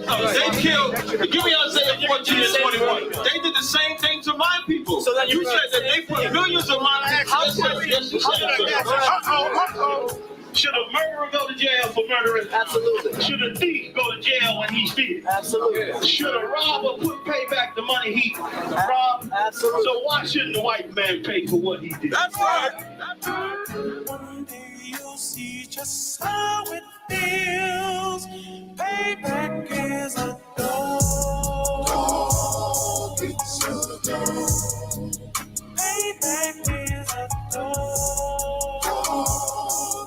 They killed, give me Isaiah 14 and 21. They did the same thing to my people. So that you said that they put millions of my Should a murderer go to jail for murdering? Absolutely. Should a thief go to jail when he steals? Absolutely. Should a robber pay back the money he robbed? Absolutely. So why shouldn't the white man pay for what he did? That's right. That's right. One day you'll see just how it feels. Payback is a dog. It's a dog. Payback is a dog.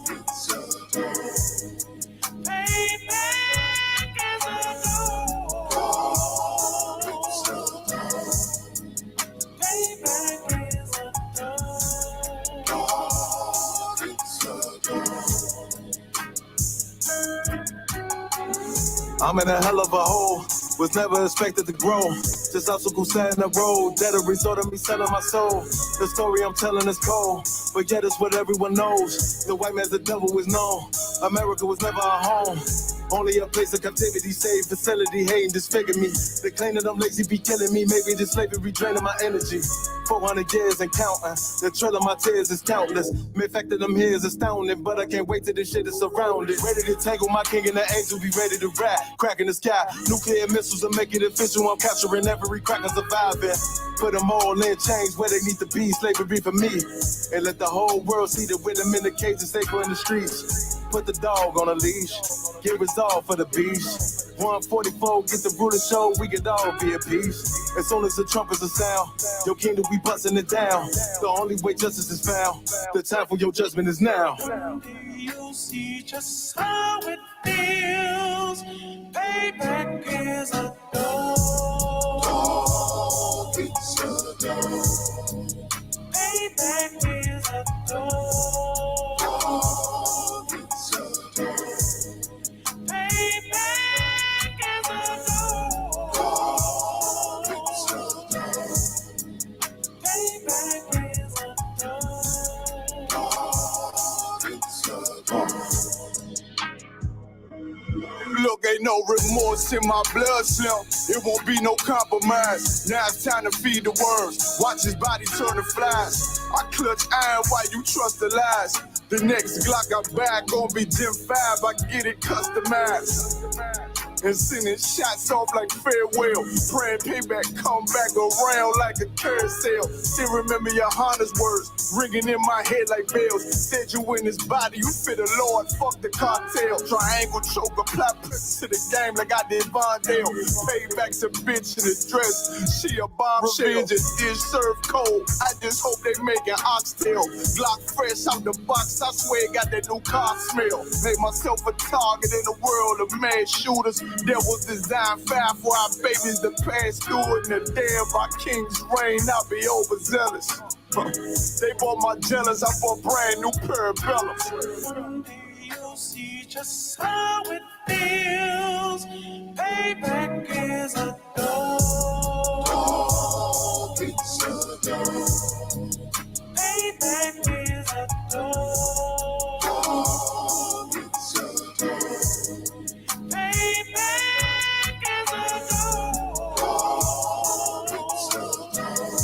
It's a dog. Payback is a dog. It's a dog. Payback is a dog. It's a dog. I'm in a hell of a hole. Was never expected to grow. Just obstacle sat in the road. That a result of me selling my soul. The story I'm telling is cold, but yet it's what everyone knows. The white man's the devil is known. America was never our home. Only a place of captivity, safe facility, hating, disfigure me. They claim that I'm lazy, be killing me. Maybe this slavery draining my energy. 400 years and counting. The trail of my tears is countless. The fact that I'm here is astounding, but I can't wait till this shit is surrounded. Ready to tangle my king and the angel, be ready to rap. Crack in the sky, nuclear missiles will make it official. I'm capturing every crack and surviving. Put them all in chains where they need to be. Slavery for me. And let the whole world see that when I'm in the cage, it's safer in the streets. Put the dog on a leash. Get resolved for the beast. 144, get the brutal show, we could all be at peace. As soon as the trumpets are sound, your kingdom we busting it down. The only way justice is found, the time for your judgment is now. You'll see just how it feels. Payback is a dog. It's a dog. Payback is a dog. It's a dog. Payback is a dog. It's a dog. Payback is a dog. It's a dog. Look, ain't no remorse in my blood slim. It won't be no compromise. Now it's time to feed the worms. Watch his body turn to flies. I clutch iron while you trust the lies. The next Glock I buy gon' be Gen 5. I get it customized. And sending shots off like farewell. Praying payback come back around like a carousel. Still remember your Honda's words ringing in my head like bells. Said you in his body, you fit the Lord, fuck the cartel. Triangle choke, apply pressure to the game like I did Vondale. Payback's a bitch in a dress, she a bombshell. Revenge is served cold, I just hope they make an oxtail. Glock fresh out the box, I swear it got that new car smell. Made myself a target in a world of mad shooters. There was design fire for our babies to pass through it. And the day of our king's reign, I'll be overzealous. They bought my jealous, I bought brand new parabellums. One day you'll see just how it feels. Payback is a dog. It's a dog. Payback is a dog. It's a dog. Payback is a dog. It's a dog.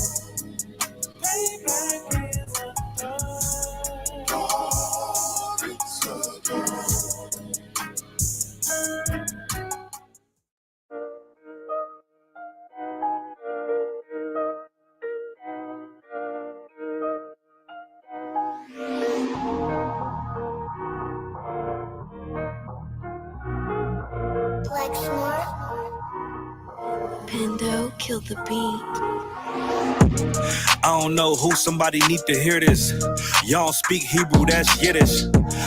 Payback is a dog. It's a dog. Pendo, kill the beat. I don't know who, somebody need to hear this. Y'all speak Hebrew, that's Yiddish.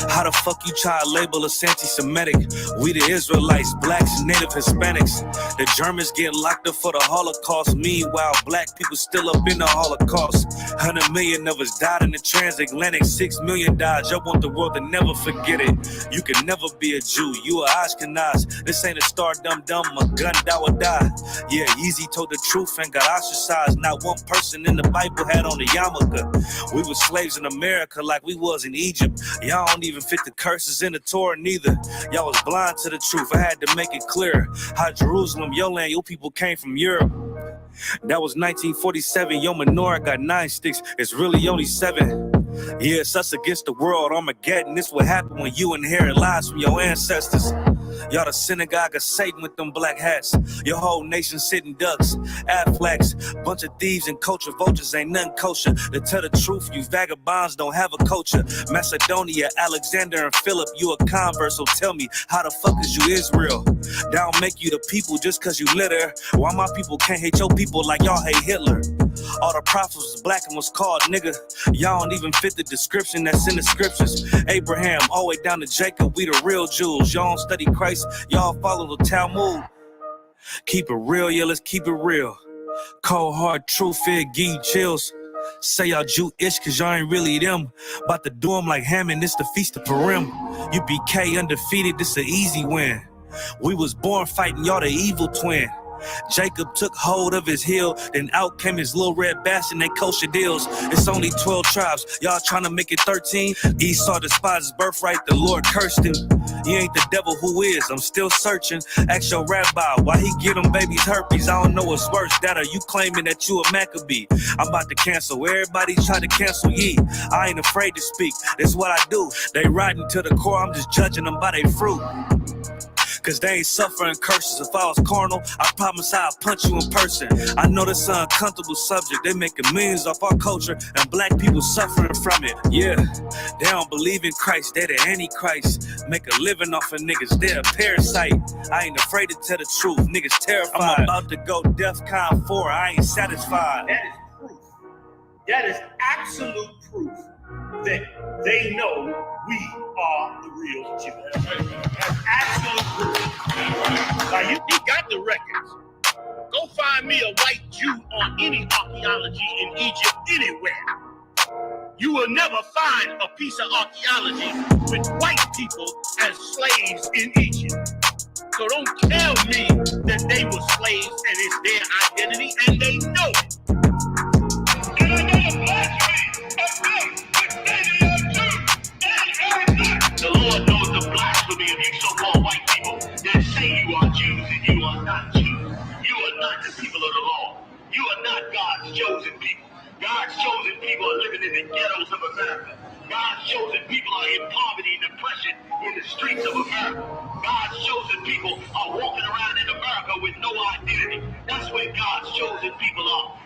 How the fuck you try to label us anti-Semitic? We the Israelites, blacks, native Hispanics. The Germans get locked up for the Holocaust. Meanwhile, black people still up in the Holocaust. 100 million of us died in the transatlantic. 6 million died. I want the world to never forget it. You can never be a Jew. You a Ashkenaz. This ain't a star dum-dum. A gun that would die. Yeah, Yeezy told the truth and got ostracized. Not one person in the Bible had on a yarmulke. We were slaves in America. America like we was in Egypt. Y'all don't even fit the curses in the Torah neither. Y'all was blind to the truth. I had to make it clear how Jerusalem, your land, your people came from Europe. That was 1947. Your menorah got 9 sticks. It's really only 7. Yeah, it's us against the world. Armageddon. This what happened when you inherit lies from your ancestors. Y'all the synagogue of Satan with them black hats. Your whole nation sitting ducks, Aflacs, bunch of thieves and culture vultures. Ain't nothing kosher. To tell the truth, you vagabonds don't have a culture. Macedonia, Alexander, and Philip, you a convert. So tell me, how the fuck is you Israel? That don't make you the people just cause you litter. Why my people can't hate your people like y'all hate Hitler? All the prophets was black and was called nigga. Y'all don't even fit the description that's in the scriptures. Abraham, all the way down to Jacob, we the real Jews. Y'all don't study Christ, y'all follow the Talmud. Keep it real, yeah, let's keep it real. Cold hard truth, it give you chills. Say y'all Jewish cause y'all ain't really them. About to do them like Hammond, this the feast of Purim. You BK undefeated, this an easy win. We was born fighting, y'all the evil twin. Jacob took hold of his heel, then out came his little red bastard, they kosher deals. It's only 12 tribes, y'all trying to make it 13. Esau despised his birthright, the Lord cursed him. He ain't the devil who is, I'm still searching. Ask your rabbi, why he give them babies herpes? I don't know what's worse, that or you claiming that you a Maccabee. I'm about to cancel, everybody try to cancel ye. I ain't afraid to speak, that's what I do. They riding to the core, I'm just judging them by their fruit. Cause they ain't suffering curses. If I was carnal, I promise I'll punch you in person. I know this is an uncomfortable subject. They making millions off our culture and black people suffering from it. Yeah, they don't believe in Christ. They the Antichrist. Make a living off of niggas. They're a parasite. I ain't afraid to tell the truth. Niggas terrified. I'm about to go DEFCON 4. I ain't satisfied. That is proof. That is absolute proof that they know we are the real Jews. That's absolute proof. Now you got the records. Go find me a white Jew on any archaeology in Egypt anywhere. You will never find a piece of archaeology with white people as slaves in Egypt. So don't tell me that they were slaves and it's their identity, and they know it. And I know the blasphemy of them. The Lord knows the blasphemy of you so-called white people that say you are Jews and you are not Jews. You are not the people of the law. You are not God's chosen people. God's chosen people are living in the ghettos of America. God's chosen people are in poverty and depression in the streets of America. God's chosen people are walking around in America with no identity. That's where God's chosen people are.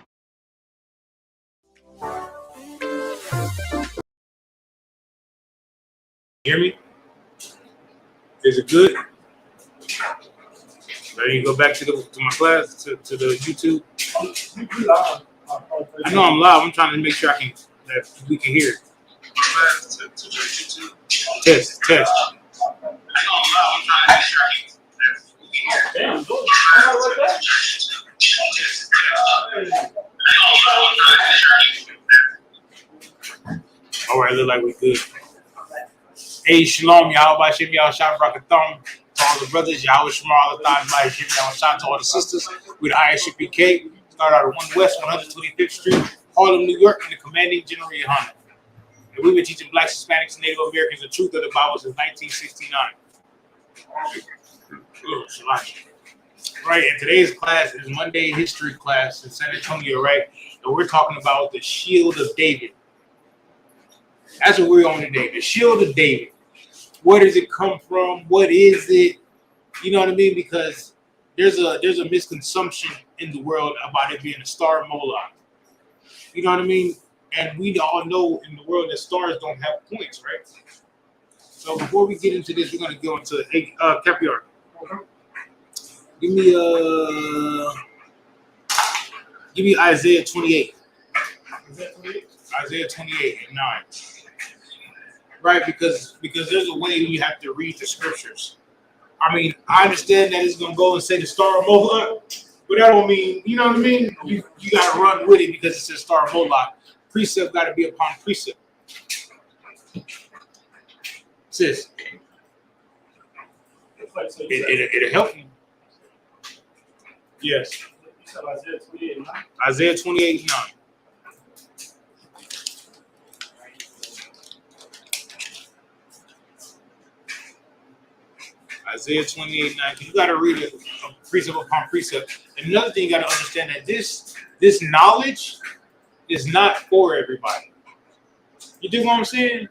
Hear me? Is it good? Ready to go back to my class, to the YouTube? I know I'm live. I'm trying to make sure that we can hear it. Test. I know I'm live. I'm trying to make sure we can hear it. All right, look like we good. Hey, shalom, y'all. Bashim, y'all. Shabbat Rakatham. To all the brothers, y'all. Shemar, Allah, Bashim, y'all. Shout to all the sisters. We're the Isupk. Start out at 1 West, 125th Street, Harlem, New York, in the commanding General Yohanan. And we've been teaching blacks, Hispanics, and Native Americans the truth of the Bible since 1969. Right, and today's class is Monday history class in San Antonio, right? And we're talking about the Shield of David. That's what we're on today, the Shield of David. Where does it come from? What is it? You know what I mean? Because there's a misconception in the world about it being a star Moloch. You know what I mean? And we all know in the world that stars don't have points, right? So before we get into this, we're going to go into Capiar. Give me Isaiah 28. Isaiah 28 and 9. Right, because there's a way you have to read the scriptures. I mean, I understand that it's gonna go and say the star of Moloch, but that don't mean, you know what I mean? You gotta run with it because it says star of Moloch. Precept gotta be upon precept. Sis, it'll help you. Yes. Isaiah 28 and 9. Isaiah 28:9. You got to read it precept upon precept. And another thing you got to understand that this knowledge is not for everybody. You dig what I'm saying?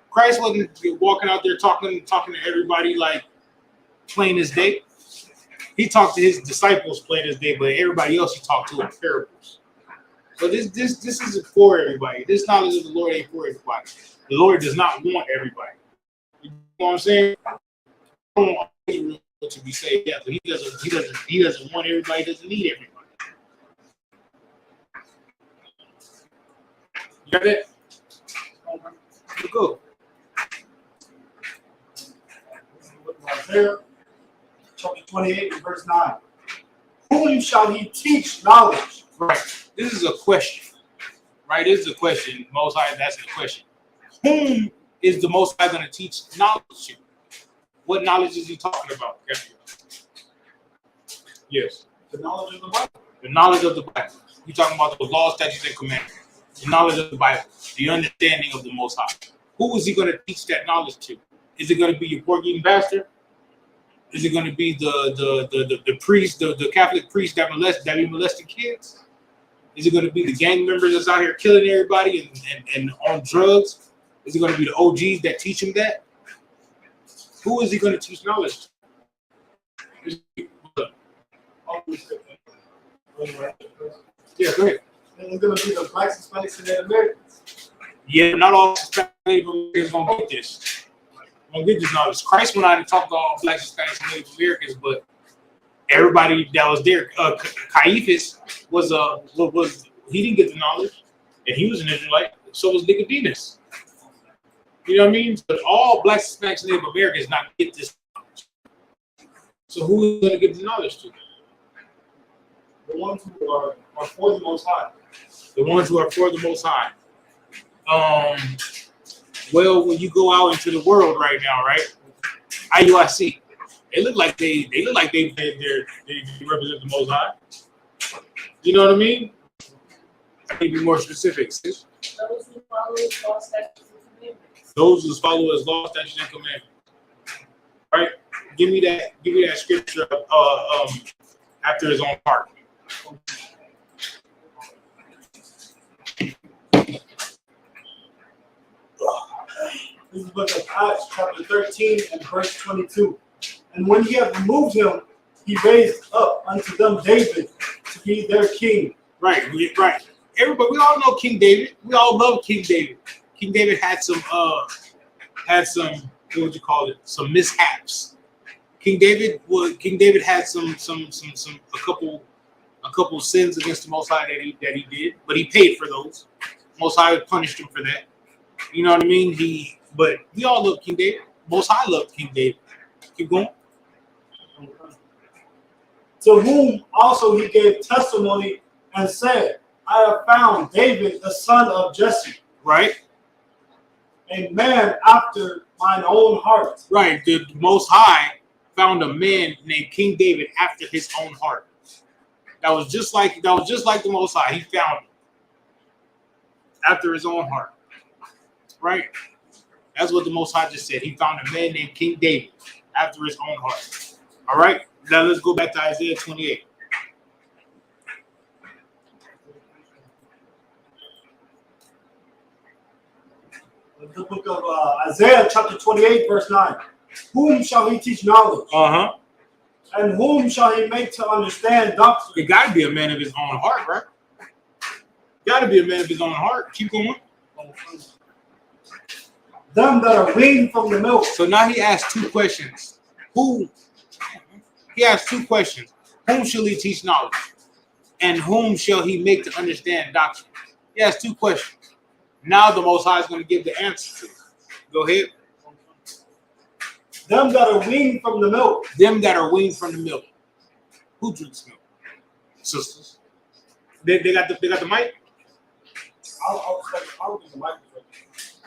Christ wasn't walking out there talking to everybody like plain as day. He talked to his disciples plain as day, but everybody else he talked to in parables. So this isn't for everybody. This knowledge of the Lord ain't for everybody. The Lord does not want everybody. You know what I'm saying? I don't want everyone to be saved. Yeah, but he doesn't want everybody. Doesn't need everybody. You got that? Go. Isaiah chapter 28 and verse 9. Whom shall he teach knowledge? Right. This is a question. Right? This is a question. Most High is asking a question. Whom is the Most High going to teach knowledge to? What knowledge is he talking about? Yes. The knowledge of the Bible. The knowledge of the Bible. He's talking about the law, statutes, and commandments. The knowledge of the Bible. The understanding of the Most High. Who is he going to teach that knowledge to? Is it going to be your pork-eating bastard? Is it going to be the priest, the Catholic priest that be molesting kids? Is it going to be the gang members that's out here killing everybody and on drugs? Is it going to be the OGs that teach him that? Who is he going to teach knowledge to? Yeah, go ahead. And it's going to be the blacks, Hispanics, and Native Americans. Yeah, not all Native Americans going to get this. Going to get this knowledge. Christ went out and talked to all blacks, Hispanics, and Native Americans, but everybody that was there, Caiaphas was he didn't get the knowledge, and he was an Israelite. So was Nicodemus. You know what I mean? But all blacks, Hispanics, and Native Americans not get this knowledge. So who is going to get the knowledge to? The ones who are for the Most High. The ones who are for the Most High. Well, when you go out into the world right now, right? IUIC, they look like they represent the Most High. You know what I mean? I need to be more specific, sis. Those who follow his law, statutes, and commandments. Those who follow his law, statutes, and commandments. Right? Give me that scripture after his own heart. This is the book of Acts, chapter 13 and verse 22. And when he had removed him, he raised up unto them David to be their king. Right. Everybody, we all know King David. We all love King David. King David had some what would you call it? Some mishaps. King David had a couple sins against the Most High that he did, but he paid for those. Most High punished him for that. You know what I mean? But we all love King David. Most High loved King David. Keep going. To whom also he gave testimony and said, I have found David, the son of Jesse. Right. A man after mine own heart. Right. The Most High found a man named King David after his own heart. That was just like the Most High. He found him after his own heart. Right? That's what the Most High just said. He found a man named King David after his own heart. All right? Now let's go back to Isaiah 28. The book of Isaiah, chapter 28, verse 9. Whom shall he teach knowledge? Uh-huh. And whom shall he make to understand doctrine? It got to be a man of his own heart, right? Got to be a man of his own heart. Keep going. Them that are weaned from the milk. So now he asked two questions. He asked two questions. Whom shall he teach knowledge? And whom shall he make to understand doctrine? He asked two questions. Now the Most High is going to give the answer to it. Go ahead. Them that are weaned from the milk. Them that are weaned from the milk. Who drinks milk? Sisters. They got the mic? I'll get the mic.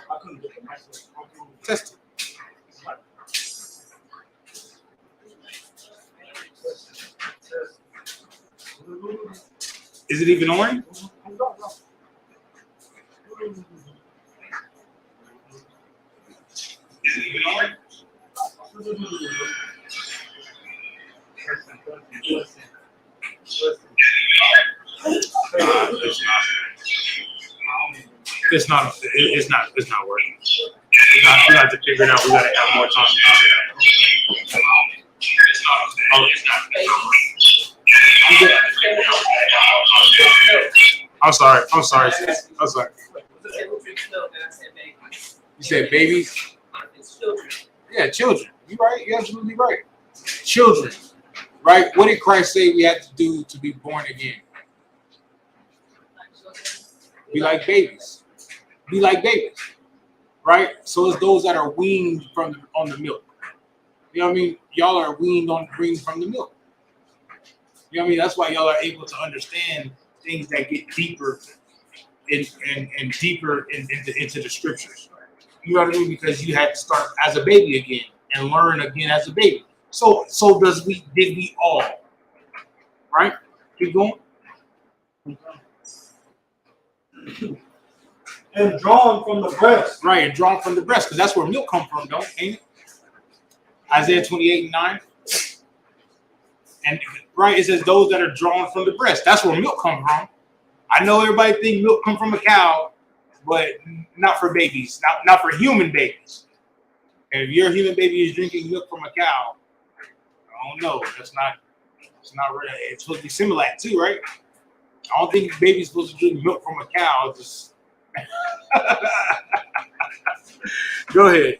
I couldn't get the mic. Test it. Is it even on? Is it even on? It's not working. It's not working. We got to figure it out. We got to have more time to figure it out. I'm sorry. You said babies? Yeah, children. You're right. You're absolutely right. Children. Right? What did Christ say we have to do to be born again? Be like babies. Be like babies. Right? So it's those that are weaned on the milk. You know what I mean? Y'all are weaned from the milk. You know what I mean? That's why y'all are able to understand things that get deeper and deeper into the scriptures. You know what I mean? Because you had to start as a baby again and learn again as a baby. So did we all. Right? Keep going. And drawn from the breast. Right, and drawn from the breast, because that's where milk come from, don't ain't it? Isaiah 28:9. And right, it says those that are drawn from the breast. That's where milk come from. I know everybody think milk come from a cow, but not for babies, not for human babies. And if your human baby is drinking milk from a cow, I don't know. It's not real. It's supposed to be Similac too, right? I don't think baby's supposed to drink milk from a cow. Just go ahead.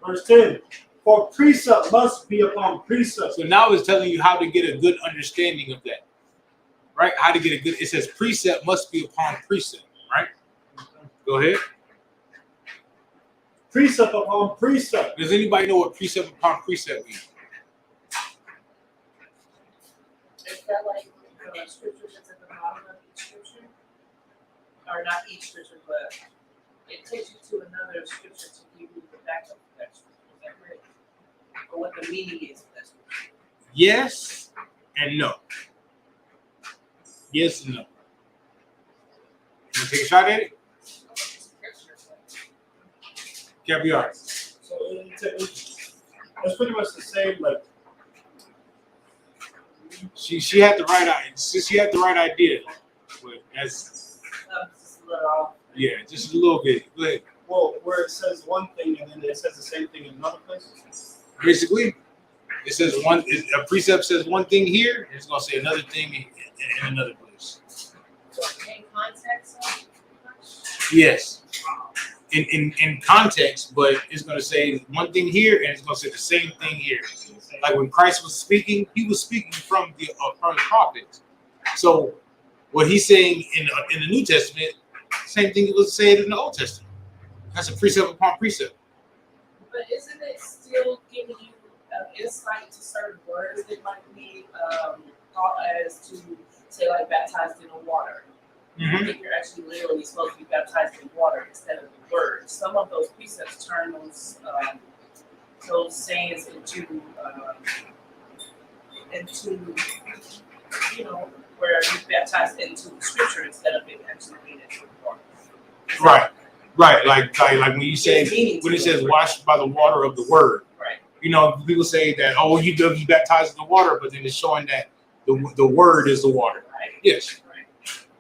Verse 10. For precept must be upon precept. So now it's telling you how to get a good understanding of that. Right? How to get a good, it says precept must be upon precept, right? Go ahead. Precept upon precept. Does anybody know what precept upon precept means? Is that like the scripture that's at the bottom of each scripture? Or not each scripture, but it takes you to another scripture to give you the backup of that scripture. Is that correct? Or what the meaning is of that scripture? Yes and no. Yes and no. You want to take a shot at it? Caviar. So it's pretty much the same, like She had the right idea. She had the right idea. But that's Just a little off. yeah, just a little bit. Go ahead. well, where it says one thing and then it says the same thing in another place. Basically, it says a precept says one thing here, and it's gonna say another thing in another place. So in context, Yes. In context, but it's gonna say one thing here, and it's gonna say the same thing here. Like when Christ was speaking, he was speaking from the prophets. So what he's saying in the New Testament, same thing he was saying in the Old Testament. That's a precept upon precept. but isn't it still giving you insight to certain words that might be thought as to say like baptized in the water? I think you're actually literally supposed to be baptized in water instead of the word. Some of those precepts turn those sayings into where you baptized into the scripture instead of it actually being into the water. Right. Like when you say when it says washed by the water of the word. Right. You know, people say that you be baptized in the water, but then it's showing that the word is the water. Right. Yes. Right.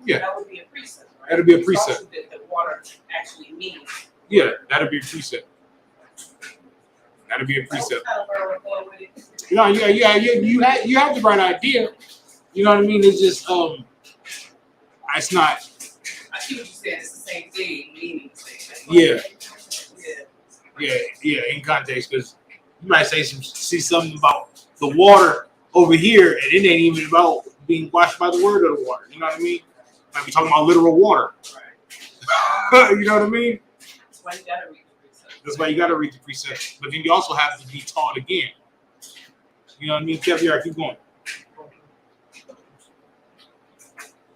Yeah. That would be a precept. Right? That'd be a It's precept. also that the water actually means. Yeah, that'd be a precept. That'd be a precept. That's kind of where we're going with it. You have the right idea. You know what I mean? It's just it's not. I see what you're saying. It's the same thing, meaning the same thing. Yeah. In context, because you might see something about the water over here, and it ain't even about being washed by the word of the water. You know what I mean? Might be talking about literal water. Right. You know what I mean? That's why you gotta read the precept. That's why you got to read the precepts. But then you also have to be taught again. You know what I mean? Caviar, keep going.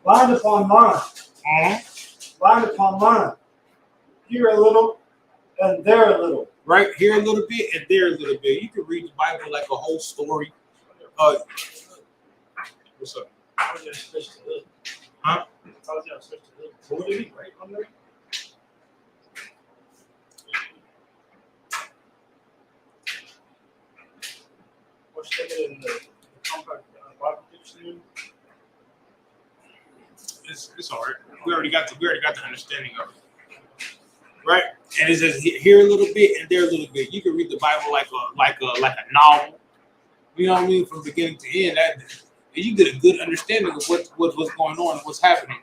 Line upon line. Uh-huh. Line upon line. Here a little and there a little. Right here a little bit and there a little bit. You can read the Bible like a whole story. What's up? Huh? What did he write on there? What's that in the compact Bible dictionary? It's all right. We already got the understanding of it, right? And it says here a little bit and there a little bit. You can read the Bible like a novel. You know what I mean, from beginning to end. And you get a good understanding of what's going on and what's happening.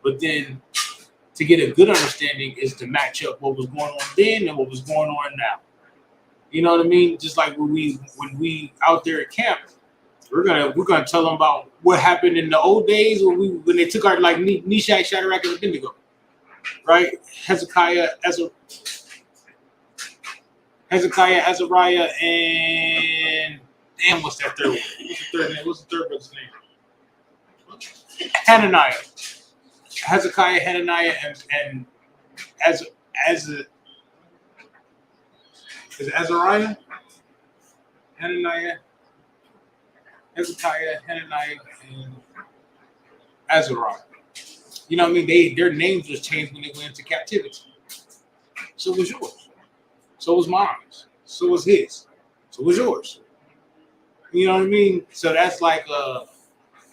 But then to get a good understanding is to match up what was going on then and what was going on now. You know what I mean? Just like when we out there at camp, we're gonna tell them about what happened in the old days when they took our like Meshach, Shadrach, and Abednego, right? Hezekiah, Azariah, and damn, what's that third one? What's the third brother's name? Hananiah. Hezekiah, Hananiah, and is it Azariah? Hananiah, Hezekiah, Hananiah, and Azariah. You know what I mean? Their names was changed when they went into captivity. So was yours. So was mine. So was his. So was yours. You know what I mean? So that's like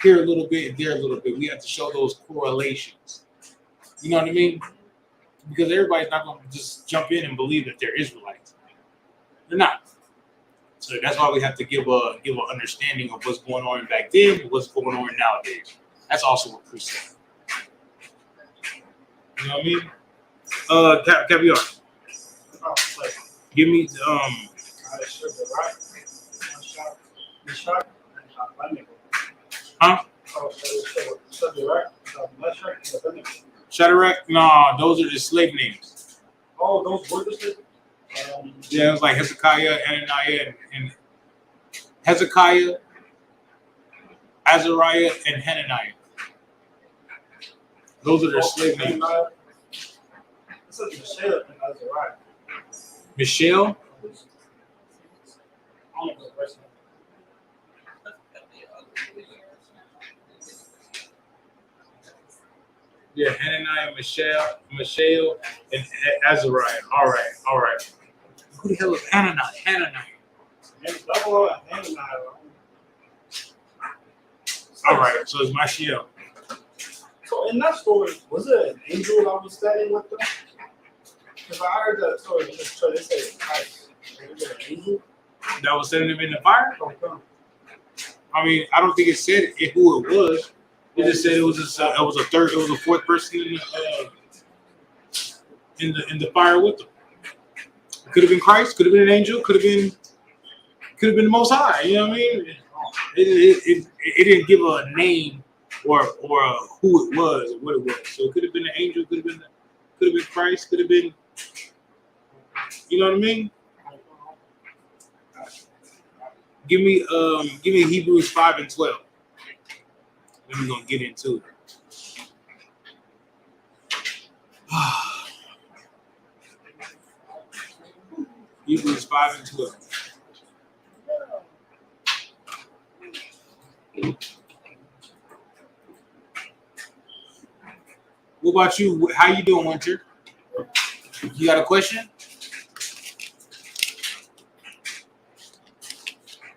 here a little bit, there a little bit. We have to show those correlations. You know what I mean? Because everybody's not going to just jump in and believe that they're Israelites. They're not. So that's why we have to give an understanding of what's going on back then, and what's going on nowadays. That's also what priests say. You know what I mean? Caviar. Give me Huh? Shadrach? No, those are just slave names. Oh, those were the slave. Yeah, it was like Hezekiah, Ananiah, and Hezekiah, Azariah, and Hananiah. Those are their slave names. This is Michelle and Azariah. Michelle? Yeah, Hananiah, Michelle, and Azariah. All right. Who the hell is Hananiah? All right, so it's Michelle. So in that story, was it an angel that was standing with them? Because I heard that story in this church. They say Christ. Was it an angel? That was sending them in the fire? Okay. I mean, I don't think it said who it was. It just said it was a fourth person in the fire with them. It could have been Christ, could have been an angel, could have been the Most High. You know what I mean? It didn't give a name or who it was or what it was. So it could have been an angel, could have been Christ, could have been. You know what I mean? Give me Hebrews 5 and 12. Then we're gonna get into it. Hebrews 5 and 12. What about you? How you doing, Winter? You got a question?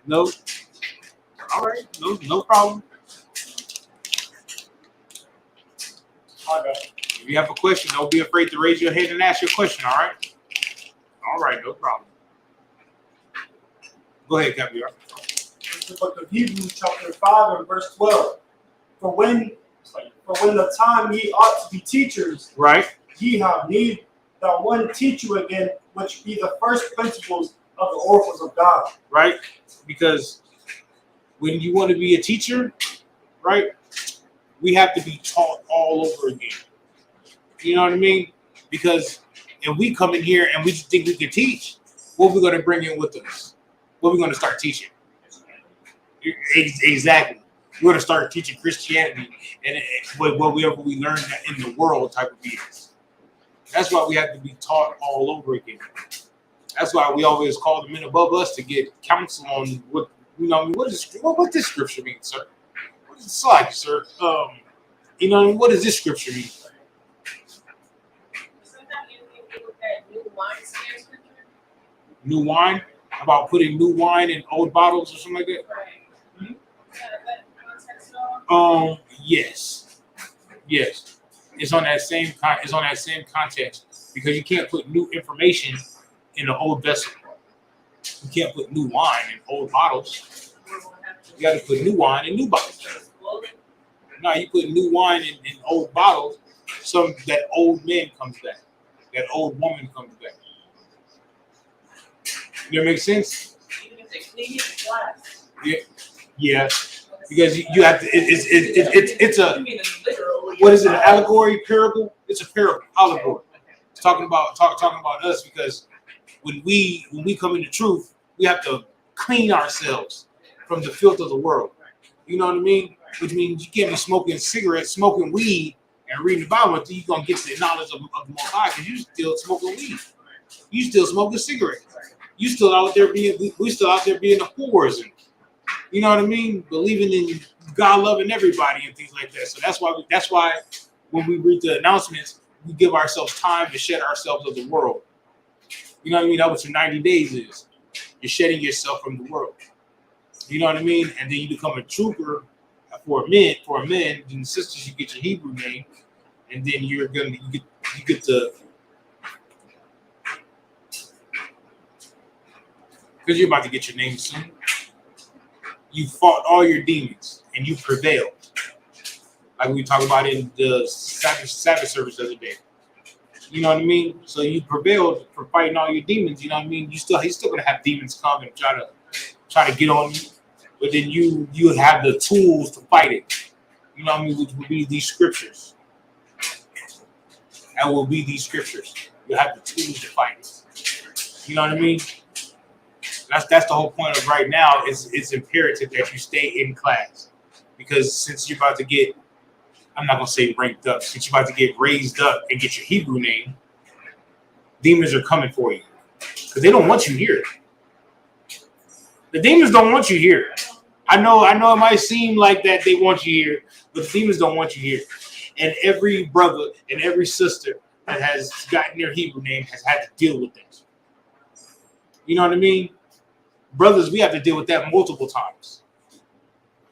No. All right. No problem. If you have a question, don't be afraid to raise your hand and ask your question. All right. All right. No problem. Go ahead, Caviar. It's the book of Hebrews, chapter 5 and verse 12. For when the time ye ought to be teachers, Right. ye have need that one teach you again, which be the first principles of the oracles of God. Right. Because when you want to be a teacher, right, we have to be taught all over again. You know what I mean? Because if we come in here and we think we can teach, what are we going to bring in with us? What are we going to start teaching? Exactly. We're going to start teaching Christianity and whatever we learn in the world type of beings. That's why we have to be taught all over again. That's why we always call the men above us to get counsel on what what this scripture means, sir. What is it like, sir? What does this scripture mean? New wine? About putting new wine in old bottles or something like that? Right. Yes. Yes, it's on that same context because you can't put new information in an old vessel. You can't put new wine in old bottles. You got to put new wine in new bottles. No, you put new wine in old bottles. That old man comes back. That old woman comes back. Does that make sense? Even if they clean it glass. Yeah. Yeah. Because you have to. It's a. You mean literal? What is it? An allegory, parable? It's a parable, allegory. It's talking about us because when we come into truth, we have to clean ourselves from the filth of the world. You know what I mean? Which means you can't be smoking cigarettes, smoking weed, and reading the Bible until you're gonna get to the knowledge of the Most High, because you still smoking weed. You still smoking cigarettes. You still out there we still out there being the whores and you know what I mean? Believing in God loving everybody and things like that. So that's why when we read the announcements, we give ourselves time to shed ourselves of the world. You know what I mean? That's what your 90 days is. You're shedding yourself from the world. You know what I mean? And then you become a trooper for men, then sisters, you get your Hebrew name, and then you get to because you're about to get your name soon. You fought all your demons and you prevailed. Like we talked about in the Sabbath service the other day. You know what I mean? So you prevailed for fighting all your demons. You know what I mean? He's still gonna have demons come and try to get on you, but then you have the tools to fight it. You know what I mean? Which will be these scriptures. That will be these scriptures. You have the tools to fight it. You know what I mean? That's the whole point of right now. It's imperative that you stay in class, because since you're about to get, I'm not gonna say ranked up, since you're about to get raised up and get your Hebrew name, demons are coming for you because they don't want you here. The demons don't want you here. I know it might seem like that they want you here, but the demons don't want you here. And every brother and every sister that has gotten their Hebrew name has had to deal with that. You know what I mean? Brothers, we have to deal with that multiple times.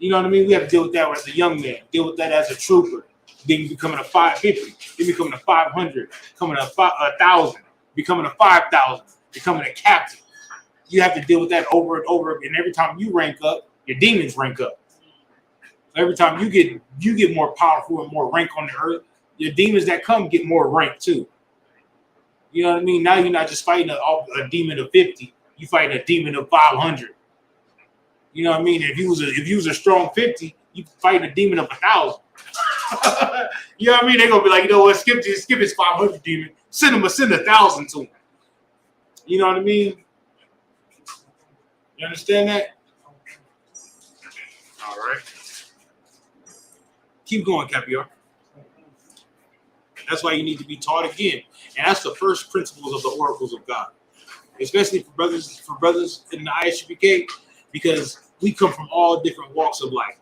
You know what I mean? We have to deal with that as a young man, deal with that as a trooper, then becoming a 550, then becoming a 500, becoming a 1,000, becoming a 5,000, becoming a captain. You have to deal with that over and over, and every time you rank up, your demons rank up. So every time you get more powerful and more rank on the earth, your demons that come get more rank too. You know what I mean? Now you're not just fighting a demon of 50. You fight a demon of 500. You know what I mean? If you was a strong 50, you fight a demon of 1,000. You know what I mean? They're gonna be like, you know what? Skip his 500 demon. Send 1,000 to him. You know what I mean? You understand that? All right. Keep going, Capiar. That's why you need to be taught again, and that's the first principles of the oracles of God. Especially for brothers in the ISUPK, because we come from all different walks of life.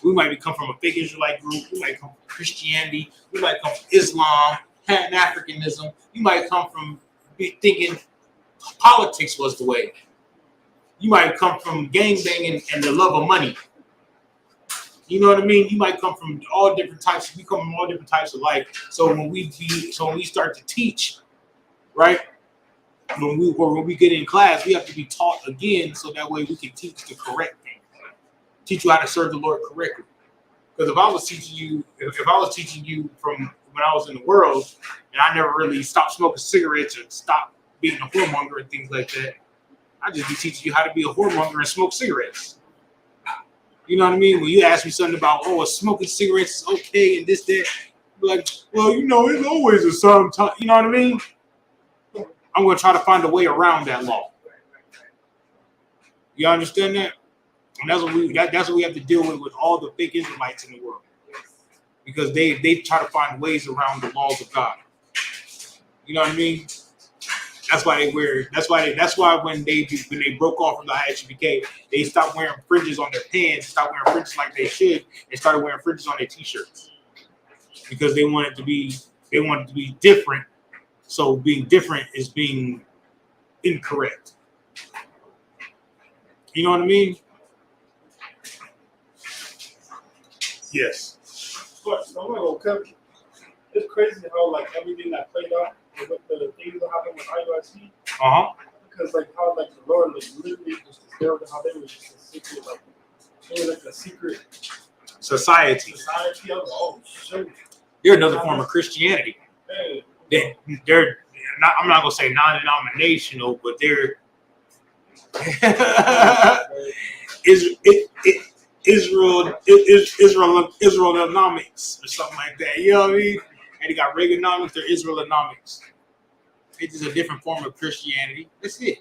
We might come from a fake Israelite group. We might come from Christianity. We might come from Islam, Pan-Africanism. You might come from thinking politics was the way. You might come from gangbanging and the love of money. You know what I mean? You might come from all different types. We come from all different types of life. So when we start to teach, right? When we get in class, we have to be taught again, so that way we can teach the correct thing, teach you how to serve the Lord correctly. Because if I was teaching you from when I was in the world, and I never really stopped smoking cigarettes or stopped being a whoremonger and things like that, I'd just be teaching you how to be a whoremonger and smoke cigarettes. You know what I mean? When you ask me something about, smoking cigarettes is okay and this, that, I'm like, well, it's always a certain time. You know what I mean? I'm going to try to find a way around that law. You understand that? And that's what we have to deal with all the fake Israelites in the world, because they try to find ways around the laws of God. You know what I mean? That's why when they broke off from the ISUPK, they stopped wearing fringes on their pants, stopped wearing fringes like they should, and started wearing fringes on their t-shirts, because they wanted to be different. So being different is being incorrect. You know what I mean? Yes. course. So I'm gonna go Kevin. It's crazy how like everything that played out with the things that happened with IUIC. Because like how like the Lord like literally just discovered how they were just a secret like they were like a secret Society. I was like, oh shoot. They're another form of Christianity. Hey. They're not. I'm not gonna say non-denominational, but they're Israelonomics or something like that. You know what I mean? And they got Reaganomics. They're Israelonomics. It's just a different form of Christianity. That's it.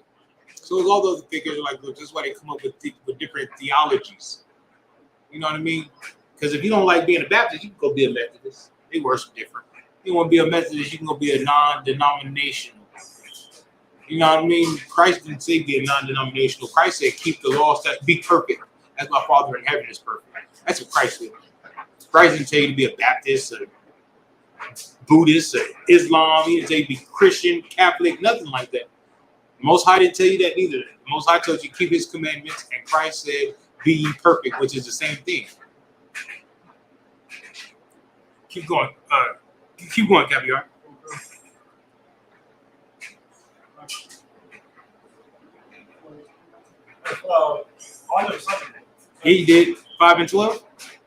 So it's all those figures are like, look, that's why they come up with different theologies. You know what I mean? Because if you don't like being a Baptist, you can go be a Methodist. They worship different. If you want to be a Methodist, you can go be a non-denominational. You know what I mean? Christ didn't say be a non-denominational. Christ said keep the laws, that be perfect, as my Father in heaven is perfect. That's what Christ said. Christ didn't tell you to be a Baptist, a Buddhist, or Islam. He didn't tell you to be Christian, Catholic, nothing like that. The Most High didn't tell you that either. The Most High told you keep His commandments, and Christ said be ye perfect, which is the same thing. Keep going. Keep going, Caviar. On the second. He did 5 and 12,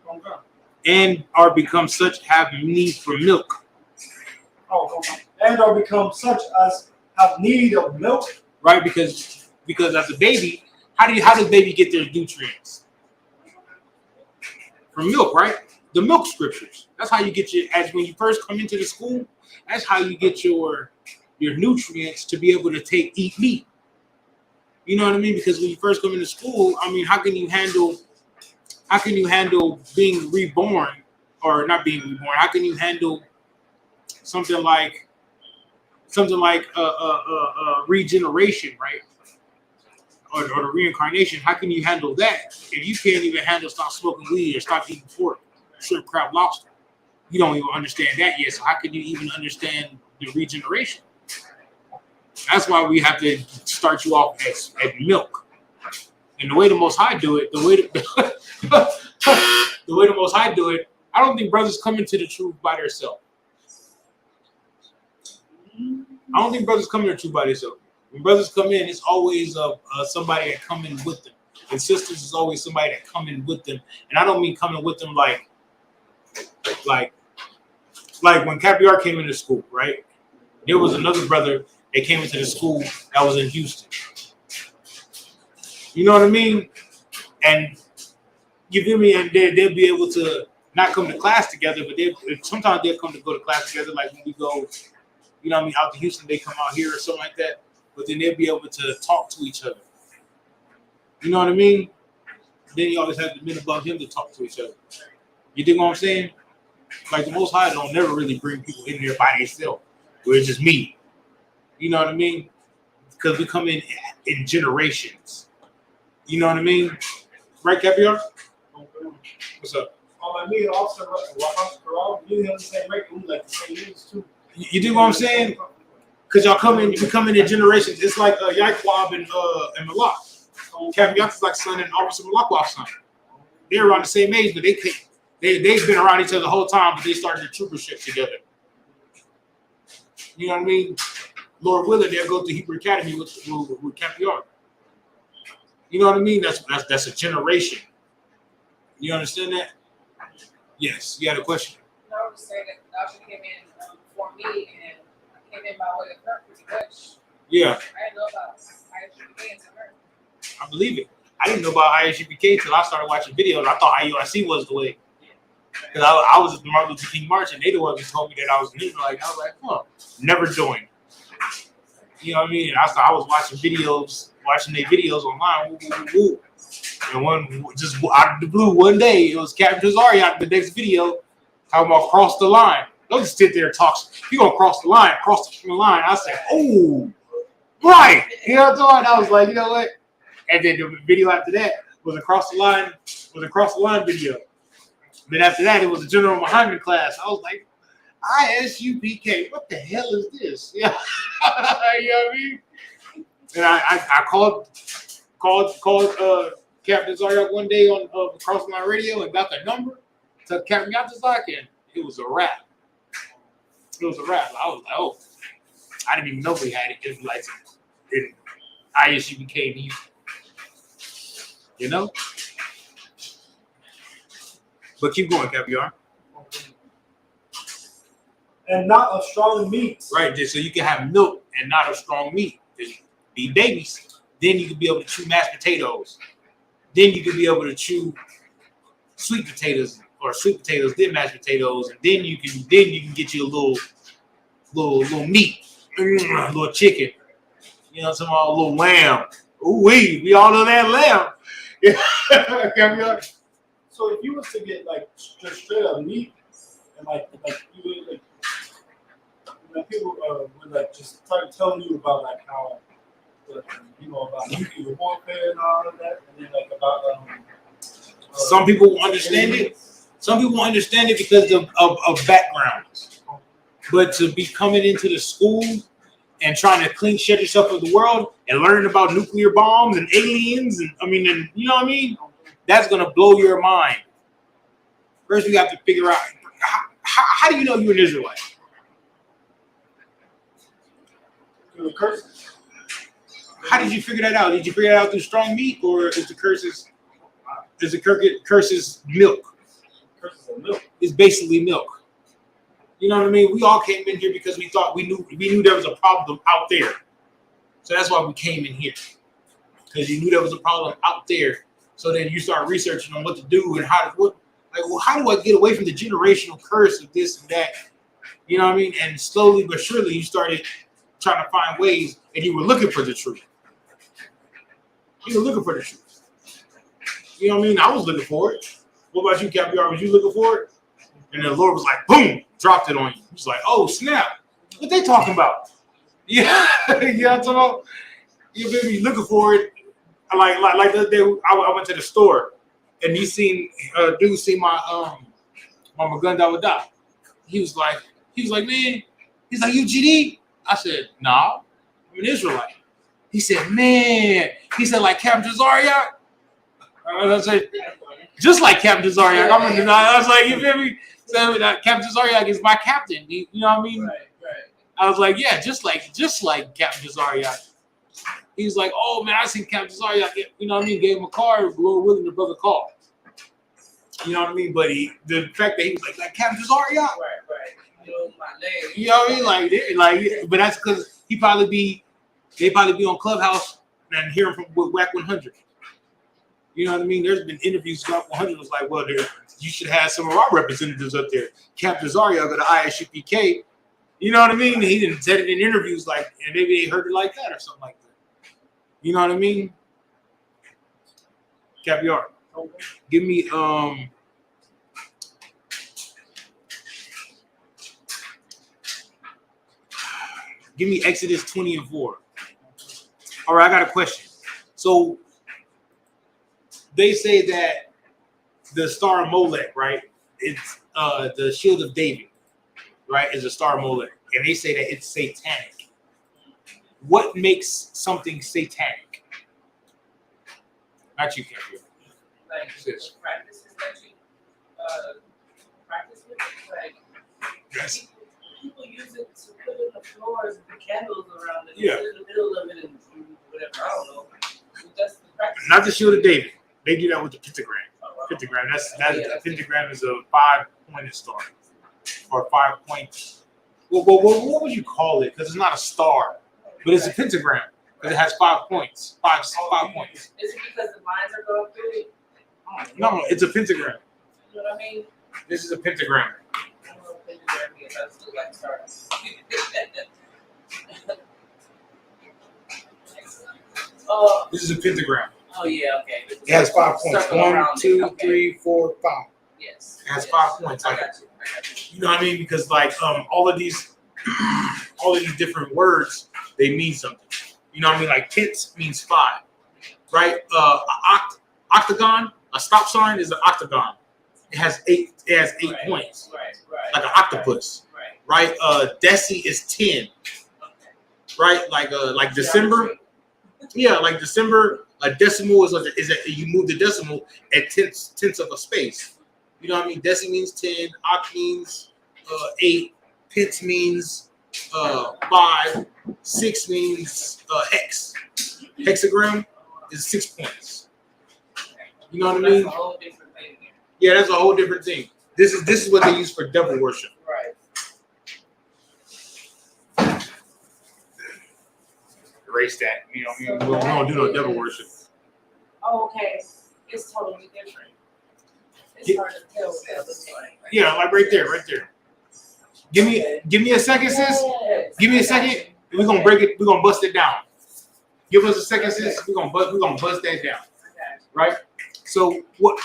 Okay. and are become such have need for milk. Oh, okay. And are become such as have need of milk. Right, because as a baby, how does baby get their nutrients? From milk, right? The milk scriptures. That's how you get as when you first come into the school. That's how you get your nutrients to be able to eat meat. You know what I mean? Because when you first come into school, I mean, how can you handle being reborn or not being reborn? How can you handle something like regeneration, right? Or the reincarnation? How can you handle that if you can't even handle stop smoking weed or stop eating pork, shrimp, crab, lobster? You don't even understand that yet. So how can you even understand the regeneration? That's why we have to start you off at milk. And the way the Most High do it, the way the Most High do it, I don't think brothers come into the truth by themselves. I don't think brothers come into the truth by themselves. When brothers come in, it's always somebody that come in with them. And sisters is always somebody that come in with them. And I don't mean coming with them like when Caviar came into school, right? There was another brother that came into the school that was in Houston. You know what I mean? And you feel me? And they'll be able to not come to class together, but sometimes they'll come to go to class together. Like when we go, you know what I mean, out to Houston, they come out here or something like that. But then they'll be able to talk to each other. You know what I mean? Then you always have the men above him to talk to each other. You dig what I'm saying? Like the Most High don't never really bring people in there by themselves, where it's just me. You know what I mean? Because we come in generations. You know what I mean? Right, Caviar? What's up? Like me and Officer Corral, we have the same rate. We like the same age too. You do what I'm saying? Because y'all come in generations. It's like Yaquab and Malak. Caviar is like son and Officer Malakwab's son. They're around the same age, but they've been around each other the whole time, but they started the troopership together. You know what I mean? Lord willing, they'll go to Hebrew Academy with Caviar. You know what I mean? That's a generation. You understand that? Yes. You had a question? No, I was saying that Doctor came in for me, and I came in by way of her pretty much. Yeah. I didn't know about ISUPK until her. I believe it. I didn't know about ISUPK until I started watching videos. I thought IUIC was the way. Because I was at the Martin Luther King March, and they the ones who told me that I was an Israelite. I was like, huh, never joined. You know what I mean? And I was watching their videos online. Woo, woo, woo, woo. And one just out of the blue, one day, it was Captain Jazari out the next video talking about cross the line. Don't just sit there and talk. You gonna cross the line, I said, oh, right. You know what I'm talking about? I was like, you know what? And then the video after that was a cross the line video. Then after that, it was a General Muhammad class. I was like, ISUPK, what the hell is this? Yeah. You know what I mean? And I called Captain Zaryak one day on Cross Line Radio and got the number. took Captain Yamazaki, and it was a wrap. It was a wrap. I was like, oh, I didn't even know we had Israelites in ISUPK music. You know? But keep going, Caviar. And not of strong meat. Right, so you can have milk and not of strong meat. Be babies. Then you can be able to chew mashed potatoes. Then you can be able to chew sweet potatoes or sweet potatoes, then mashed potatoes, and then you can get you a little meat, a little chicken. You know, some little lamb. Ooh we all know that lamb. Yeah. So if you was to get like just straight up meat, and like you would, like people would like just start telling you about like how about nuclear warfare and all of that, and then like about some people will understand it. Some people understand it because of backgrounds. But to be coming into the school and trying to clean shut yourself of the world and learning about nuclear bombs and aliens and you know what I mean? That's gonna blow your mind. First, we have to figure out how do you know you're an Israelite? through the curses. How did you figure that out? Did you figure it out through strong meat, or is the curses milk? Curses of milk. It's basically milk. You know what I mean? We all came in here because we thought we knew there was a problem out there. So that's why we came in here. Because you knew there was a problem out there. So then you start researching on what to do and how do I get away from the generational curse of this and that? You know what I mean? And slowly but surely you started trying to find ways, and you were looking for the truth. You were looking for the truth. You know what I mean? I was looking for it. What about you, Caviar? Was you looking for it? And the Lord was like, boom, dropped it on you. He was like, oh, snap. What they talking about? Yeah. You know what I'm talking about? You be looking for it. Like the other day, I went to the store, and dude seen my Magun Dawada. He was like, man, he's like, you GD? I said, nah, I'm an Israelite. He said, man, like Captain Jazariak. I said, just like Captain Jazariak. I was like, you feel me? So Captain Jazariak is my captain. You know what I mean? Right. I was like, yeah, just like Captain Jazariak. He was like, oh man, I seen Captain Jazariak. You know what I mean? Gave him a car, Lord willing, the brother called. You know what I mean? But the fact that he was like Captain Jazariak. Right. You know my name. You know what I mean? Like, but that's because they probably be on Clubhouse and hear him from WAC 100. You know what I mean? There's been interviews. WAC 100 was like, well, you should have some of our representatives up there. Captain Jazariak of the ISUPK. You know what I mean? He didn't said it in interviews and maybe they heard it like that or something like that. You know what I mean? Caviar. Give me Exodus 20 and 4. All right, I got a question. So they say that the star of Molech, right? It's the shield of David, right? Is a star of Molech, and they say that it's satanic. What makes something satanic? Not you, Caviar. Like Sis. practices that you practice with, like Yes. people use it to put in the floors and the candles around it, Yeah. in the middle of it, and whatever. I don't know. That's the practice. Not the shield of David. They do that with the pentagram. Oh, wow. Pentagram. That's Yeah, a pentagram is a 5-pointed star, or 5 points. Well, what would you call it? Because it's not a star, but it's a pentagram because it has 5 points. Five points. Is it because the lines are going through it? No, it's a pentagram. You know what I mean? This is a pentagram. I don't know if they do that. That's the like stars. This is a pentagram. Oh yeah, okay. It has 5 points. Circle 1, around it. 2, Okay. 3, 4, 5. Yes. It has yes. 5 points. I Like, got you. you know what I mean? Because all of these different words, they mean something. You know what I mean? Like pits means 5, right? Octagon, a stop sign is an octagon. It has 8. It has 8 points, Right. like an octopus, Right. right? Deci is 10, Okay. right? Like December. Yeah, like December. A decimal is you move the decimal at tenths of a space. You know what I mean? Deci means 10, oct means 8, pence means 5, 6 means hex. Hexagram is 6 points. You know what I mean? That's a whole different thing. Yeah, that's a whole different thing. This is what they use for devil worship. Right. Erase that. You know what I mean? We don't do no devil worship. Oh, okay. It's totally different. It's hard to tell what that looks like. Yeah, like right there. Give me a second, sis. Yes. Give me a second. We're gonna break it. We're gonna bust it down. Give us a second, sis. We're gonna bust that down. Right? So what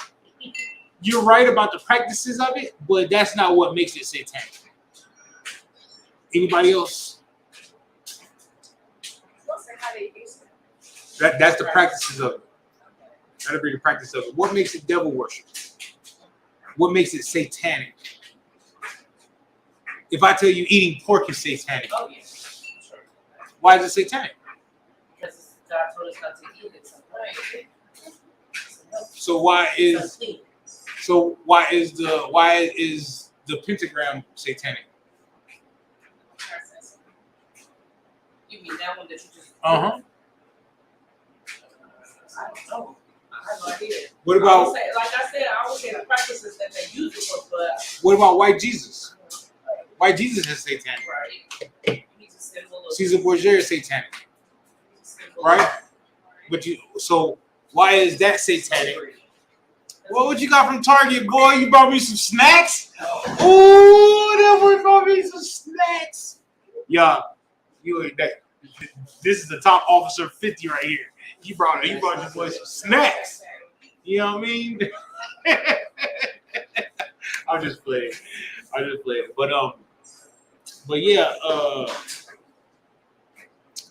you're right about the practices of it, but that's not what makes it satanic. Anybody else? That's the practices of it. That'll be the practice of it. What makes it devil worship? What makes it satanic? If I tell you eating pork is satanic, Oh, yes. Sure. why is it satanic? Because God told us not to eat it. So why is the pentagram satanic? You mean that one that you just? Uh-huh. I don't know. I have no idea. What about Like I said, I always say the practices that they use it for, but what about white Jesus? White Jesus is satanic. right. He's a symbol of Caesar Borgia is satanic, symbol right? of- But so why is that satanic? Well, what you got from Target, boy? You brought me some snacks? Ooh, that boy brought me some snacks. Yeah, you ain't that. This is the top officer 50 right here. You brought your boy some snacks. You know what I mean? I'm just playing. But yeah,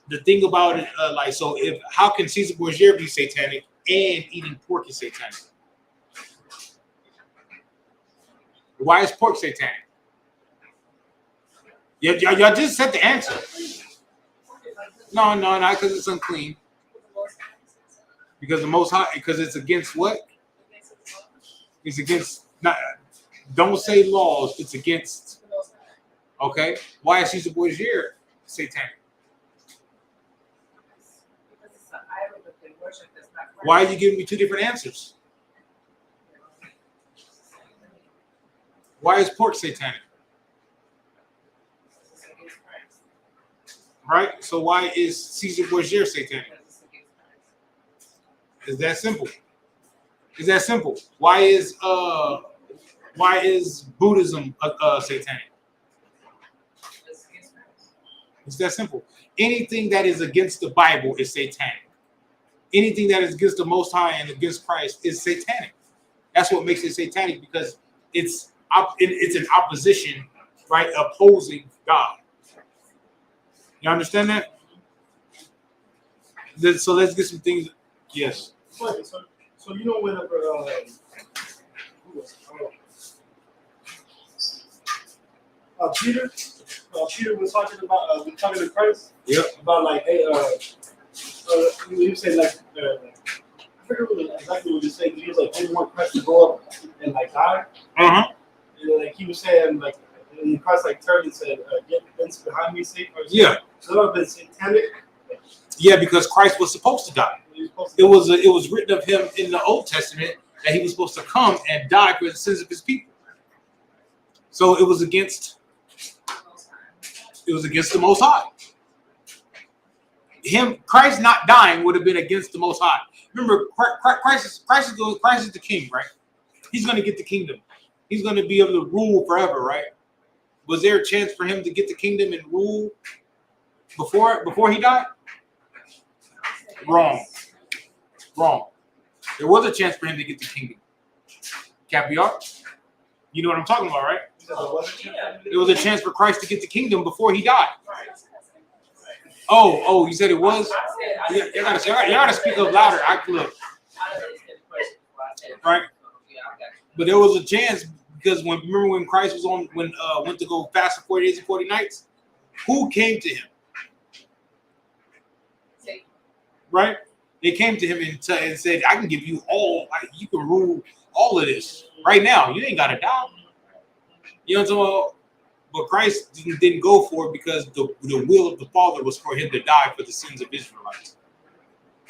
the thing about it, so how can Caesar Borgia be satanic and eating pork is satanic? Why is pork satanic? Y'all just said the answer. No, not because it's unclean. Because the Most High, because it's against what? It's against, not, don't say laws, it's against. Okay? Why is Caesar Borgia satanic? Because it's an idol that they worship that's not right. Why are you giving me two different answers? Why is pork satanic? It's against Christ. Right? So why is Caesar Borgia satanic? Because it's against Christ. It's that simple. It's that simple. Why is Buddhism satanic? It's against Christ. It's that simple. Anything that is against the Bible is satanic. Anything that is against the Most High and against Christ is satanic. That's what makes it satanic, because it's an opposition, right? Opposing God. You understand that? So let's get some things. Yes. So you know whenever Peter was talking about talking to Christ. Yep. About like, hey, he was saying like, I forget exactly what he was saying. He was like, he didn't want Christ to go up and like die. Uh-huh. And like he was saying like, and Christ like turned and said, "Get things behind me, Satan." Yeah. So that would have been satanic. Yeah, because Christ was supposed to die. It was written of him in the Old Testament that he was supposed to come and die for the sins of his people. So it was against the Most High. Christ not dying would have been against the Most High. Remember, Christ is the king, right? He's going to get the kingdom. He's going to be able to rule forever, right? Was there a chance for him to get the kingdom and rule before he died? Wrong. There was a chance for him to get the kingdom. Caviar? You know what I'm talking about, right? There was a chance for Christ to get the kingdom before he died. Oh, you said it was? You gotta speak up louder. Look. Right? But there was a chance, because remember when Christ was went to go fast for 40 days and 40 nights? Who came to him? Right? They came to him and said, "I can give you you can rule all of this." Right now, you ain't gotta die. You know what I'm talking about? But Christ didn't go for it because the will of the Father was for him to die for the sins of Israelites.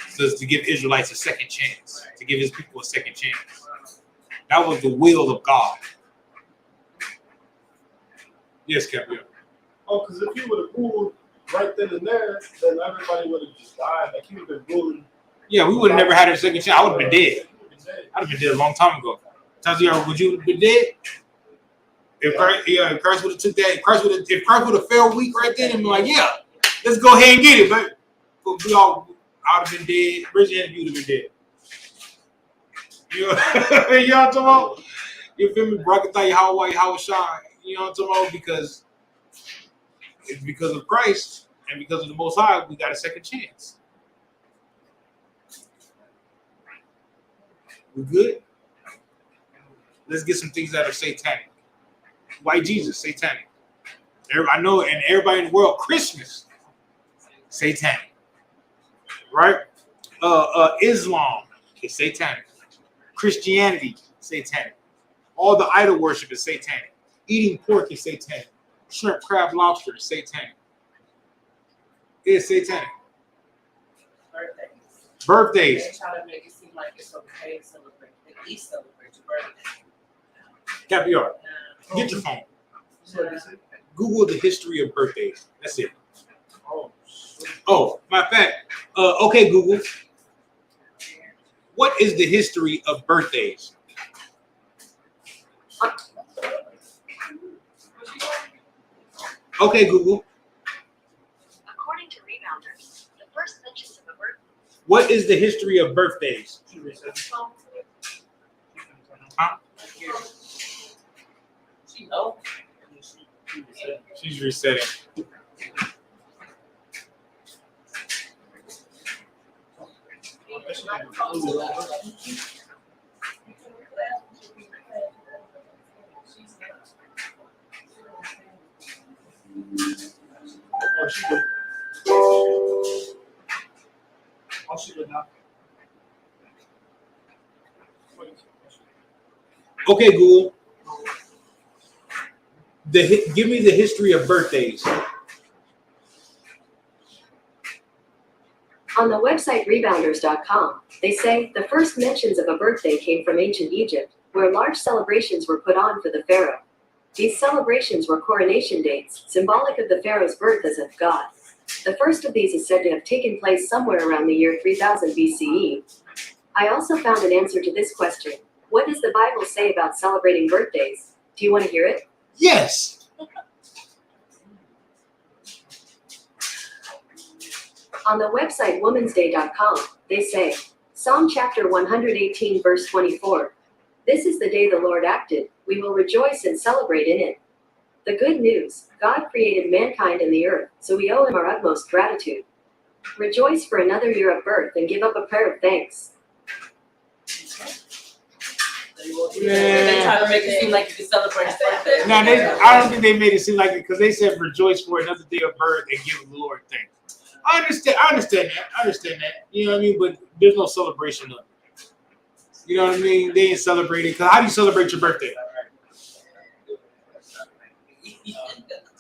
So it's to give Israelites a second chance, to give his people a second chance. That was the will of God. Yes, Captain. Oh, because if he would have ruled right then and there, then everybody would have just died. Like he would have been ruling. Yeah, we would have never had a second chance. I would have been dead. I'd have been dead a long time ago. Tazia, would you have been dead? If Christ would have took that, if Christ would have fell weak right then and been like, yeah, let's go ahead and get it, but we all, I would have been dead. Bridget and you would have been dead. You know what I'm talking about? You feel me? Brakatah, how shine. You know what I'm talking about? Because it's because of Christ and because of the Most High, we got a second chance. We good? Let's get some things that are satanic. White Jesus, satanic. I know, and everybody in the world, Christmas, satanic. Right? Islam is satanic. Christianity, satanic. All the idol worship is satanic. Eating pork is satanic. Shrimp, crab, lobster is satanic. It's satanic. Birthdays. They try to make it seem like it's okay to celebrate. At least celebrate your birthday. Caviar. Get your phone. Google the history of birthdays. That's it. Oh, matter of fact. Okay, Google. What is the history of birthdays? Okay, Google. According to Rebounders, the first mentions of a birth. What is the history of birthdays? Huh? She know. She's resetting. Okay, Google. Give me the history of birthdays. On the website rebounders.com, they say the first mentions of a birthday came from ancient Egypt, where large celebrations were put on for the pharaoh. These celebrations were coronation dates, symbolic of the pharaoh's birth as a god. The first of these is said to have taken place somewhere around the year 3000 BCE. I also found an answer to this question. What does the Bible say about celebrating birthdays? Do you want to hear it? Yes. On the website womansday.com, they say, Psalm chapter 118 verse 24. This is the day the Lord acted, we will rejoice and celebrate in it. The good news, God created mankind and the earth, so we owe him our utmost gratitude. Rejoice for another year of birth and give up a prayer of thanks. They try to make it seem like you can celebrate your birthday. No, I don't think they made it seem like it because they said rejoice for another day of birth and give the Lord thanks. I understand that. You know what I mean? But there's no celebration of it. You know what I mean? They ain't celebrating. Because how do you celebrate your birthday?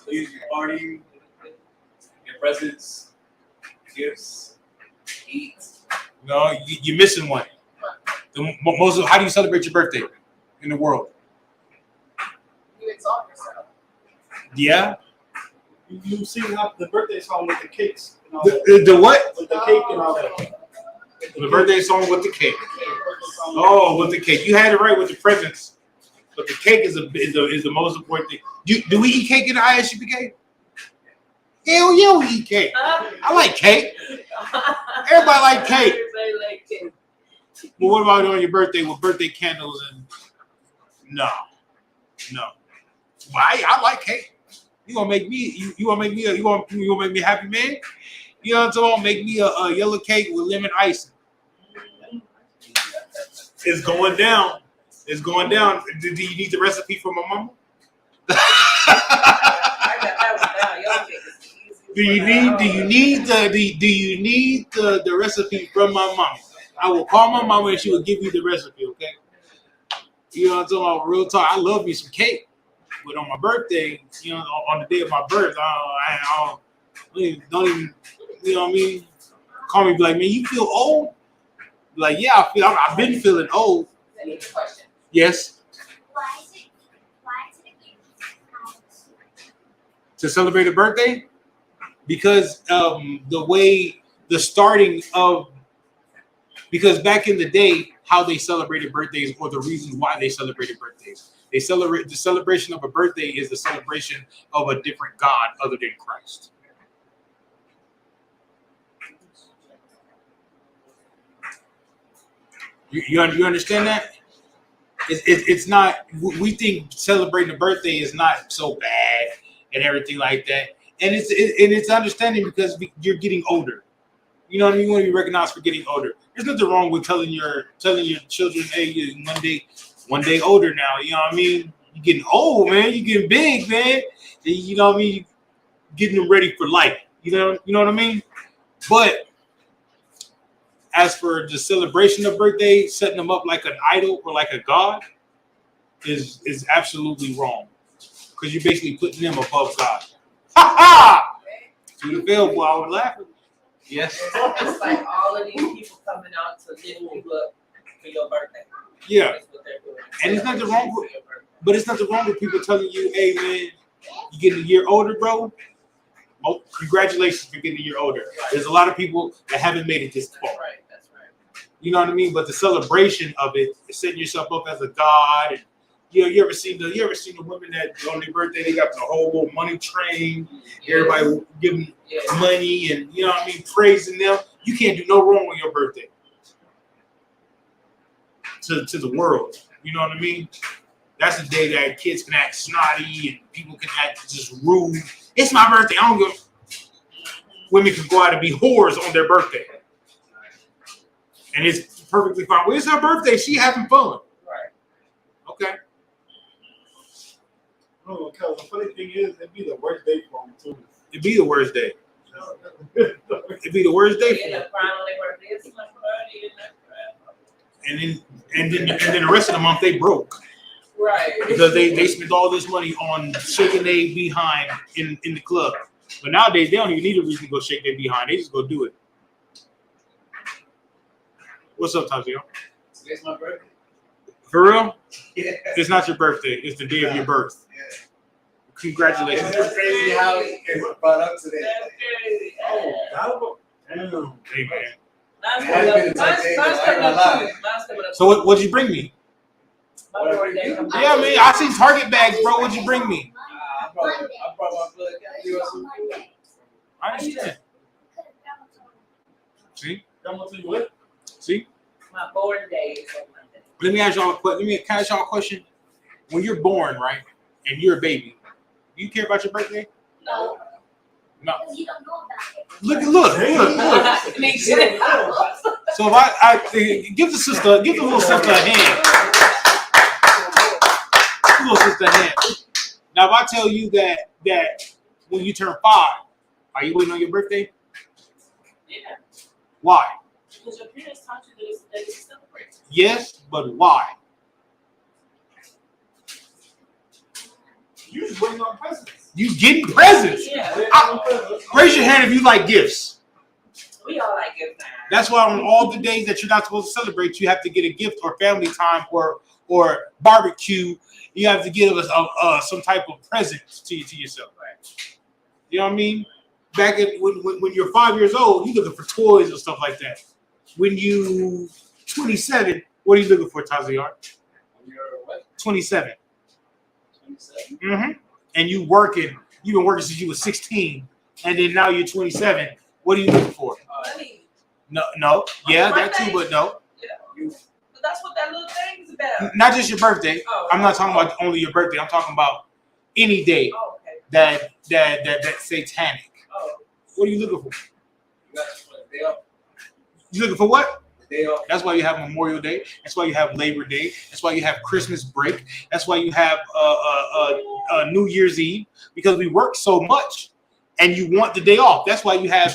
You party, get presents, gifts, eat. No, you're missing one. How do you celebrate your birthday in the world? You exalt yourself. Yeah. You see how the birthday song with the cakes and all The what? with the cake and all that. The birthday song with the cake. Oh, with the cake. You had it right with the presents. But the cake is the most important thing. Do we eat cake in the ISUPK? Hell yeah, we eat cake. I like cake. Everybody like cake. Everybody like cake. But what about on your birthday with birthday candles and no. Well, I like cake. You gonna make me a happy man? You know what I'm talking about? Make me a yellow cake with lemon icing. It's going down. It's going down. Do you need the recipe from my mama? Do you need the recipe from my mama? I will call my mama and she will give you the recipe, okay? You know what I'm talking about? Real talk. I love me some cake. But on my birthday, you know, on the day of my birth, I don't even, you know what I mean? Call me, be like, man, you feel old? Like, yeah, I've been feeling old. Question. Yes. Why is it To celebrate a birthday? Because the way the starting of, because back in the day, how they celebrated birthdays or the reasons why they celebrated birthdays. The celebration of a birthday is the celebration of a different God other than Christ. You understand that? It's not, we think celebrating a birthday is not so bad and everything like that. And it's understanding because you're getting older. You know what I mean? You want to be recognized for getting older. There's nothing wrong with telling your children, hey, you're one day older now. You know what I mean? You're getting old, man. You're getting big, man. You know what I mean? Getting them ready for life. You know what I mean? But as for the celebration of birthday, setting them up like an idol or like a god is absolutely wrong. Because you're basically putting them above God. Ha ha! To the field, boy, I was laughing. Yes. It's like all of these people coming out to lift you up for your birthday. Yeah. That's what they're doing. And it's nothing wrong with, but it's nothing wrong with people telling you, hey man, you getting a year older, bro. Oh, congratulations for getting a year older. There's a lot of people that haven't made it this far. That's right. That's right. You know what I mean? But the celebration of it is setting yourself up as a god. And you ever seen the women that on their birthday they got the whole little money train, everybody giving money and you know what I mean, praising them. You can't do no wrong on your birthday. To the world. You know what I mean? That's the day that kids can act snotty and people can act just rude. It's my birthday. I don't go. Women can go out and be whores on their birthday. And it's perfectly fine. Well, it's her birthday. She having fun. Right. Okay. No, because the funny thing is, it'd be the worst day for them, too. It'd be the worst day. It'd be the worst day for them. And then the rest of the month they broke. Right. Because they spent all this money on shaking their behind in the club. But nowadays they don't even need a reason to go shake their behind. They just go do it. What's up, Tazio? Today's my birthday. For real? Yeah. It's not your birthday. It's the day of your birth. Yeah. Congratulations. It's crazy how it brought up today. Oh, damn. Hey, man. Mine's coming up too. So what'd you bring me? My birthday comes up. Yeah, man. I seen Target bags, bro. What'd you bring me? I brought my blood. You want some food? I understand. See? Grandma tell you what? See? My born day is on Monday. Let me ask y'all a question. When you're born, right, and you're a baby, do you care about your birthday? No. No. You don't know about it. Look. So if I give the little sister a hand. Give the little sister a hand. Now if I tell you that when you turn 5, are you waiting on your birthday? Yeah. Why? Because your parents taught you that it's a day to celebrate. Yes, but why? You just waiting on presents. You getting presents. Yeah. Raise your hand if you like gifts. We all like good times. That's why on all the days that you're not supposed to celebrate, you have to get a gift or family time or barbecue. You have to give us some type of present to yourself. Right? You know what I mean? Back when you're 5 years old, you're looking for toys and stuff like that. When you 27, what are you looking for, Taziar? You're what? 27. 27? Mm-hmm. And you've been working since you were 16, and then now you're 27. What are you looking for? Money. No, yeah, that too, but no. Yeah. But that's what that little thing is about. Not just your birthday. Oh, I'm not talking about only your birthday. I'm talking about any day Oh, okay. that's satanic. Oh. What are you looking for? You got the day off. You looking for what? The day off. That's why you have Memorial Day. That's why you have Labor Day. That's why you have Christmas break. That's why you have New Year's Eve, because we work so much, and you want the day off. That's why you have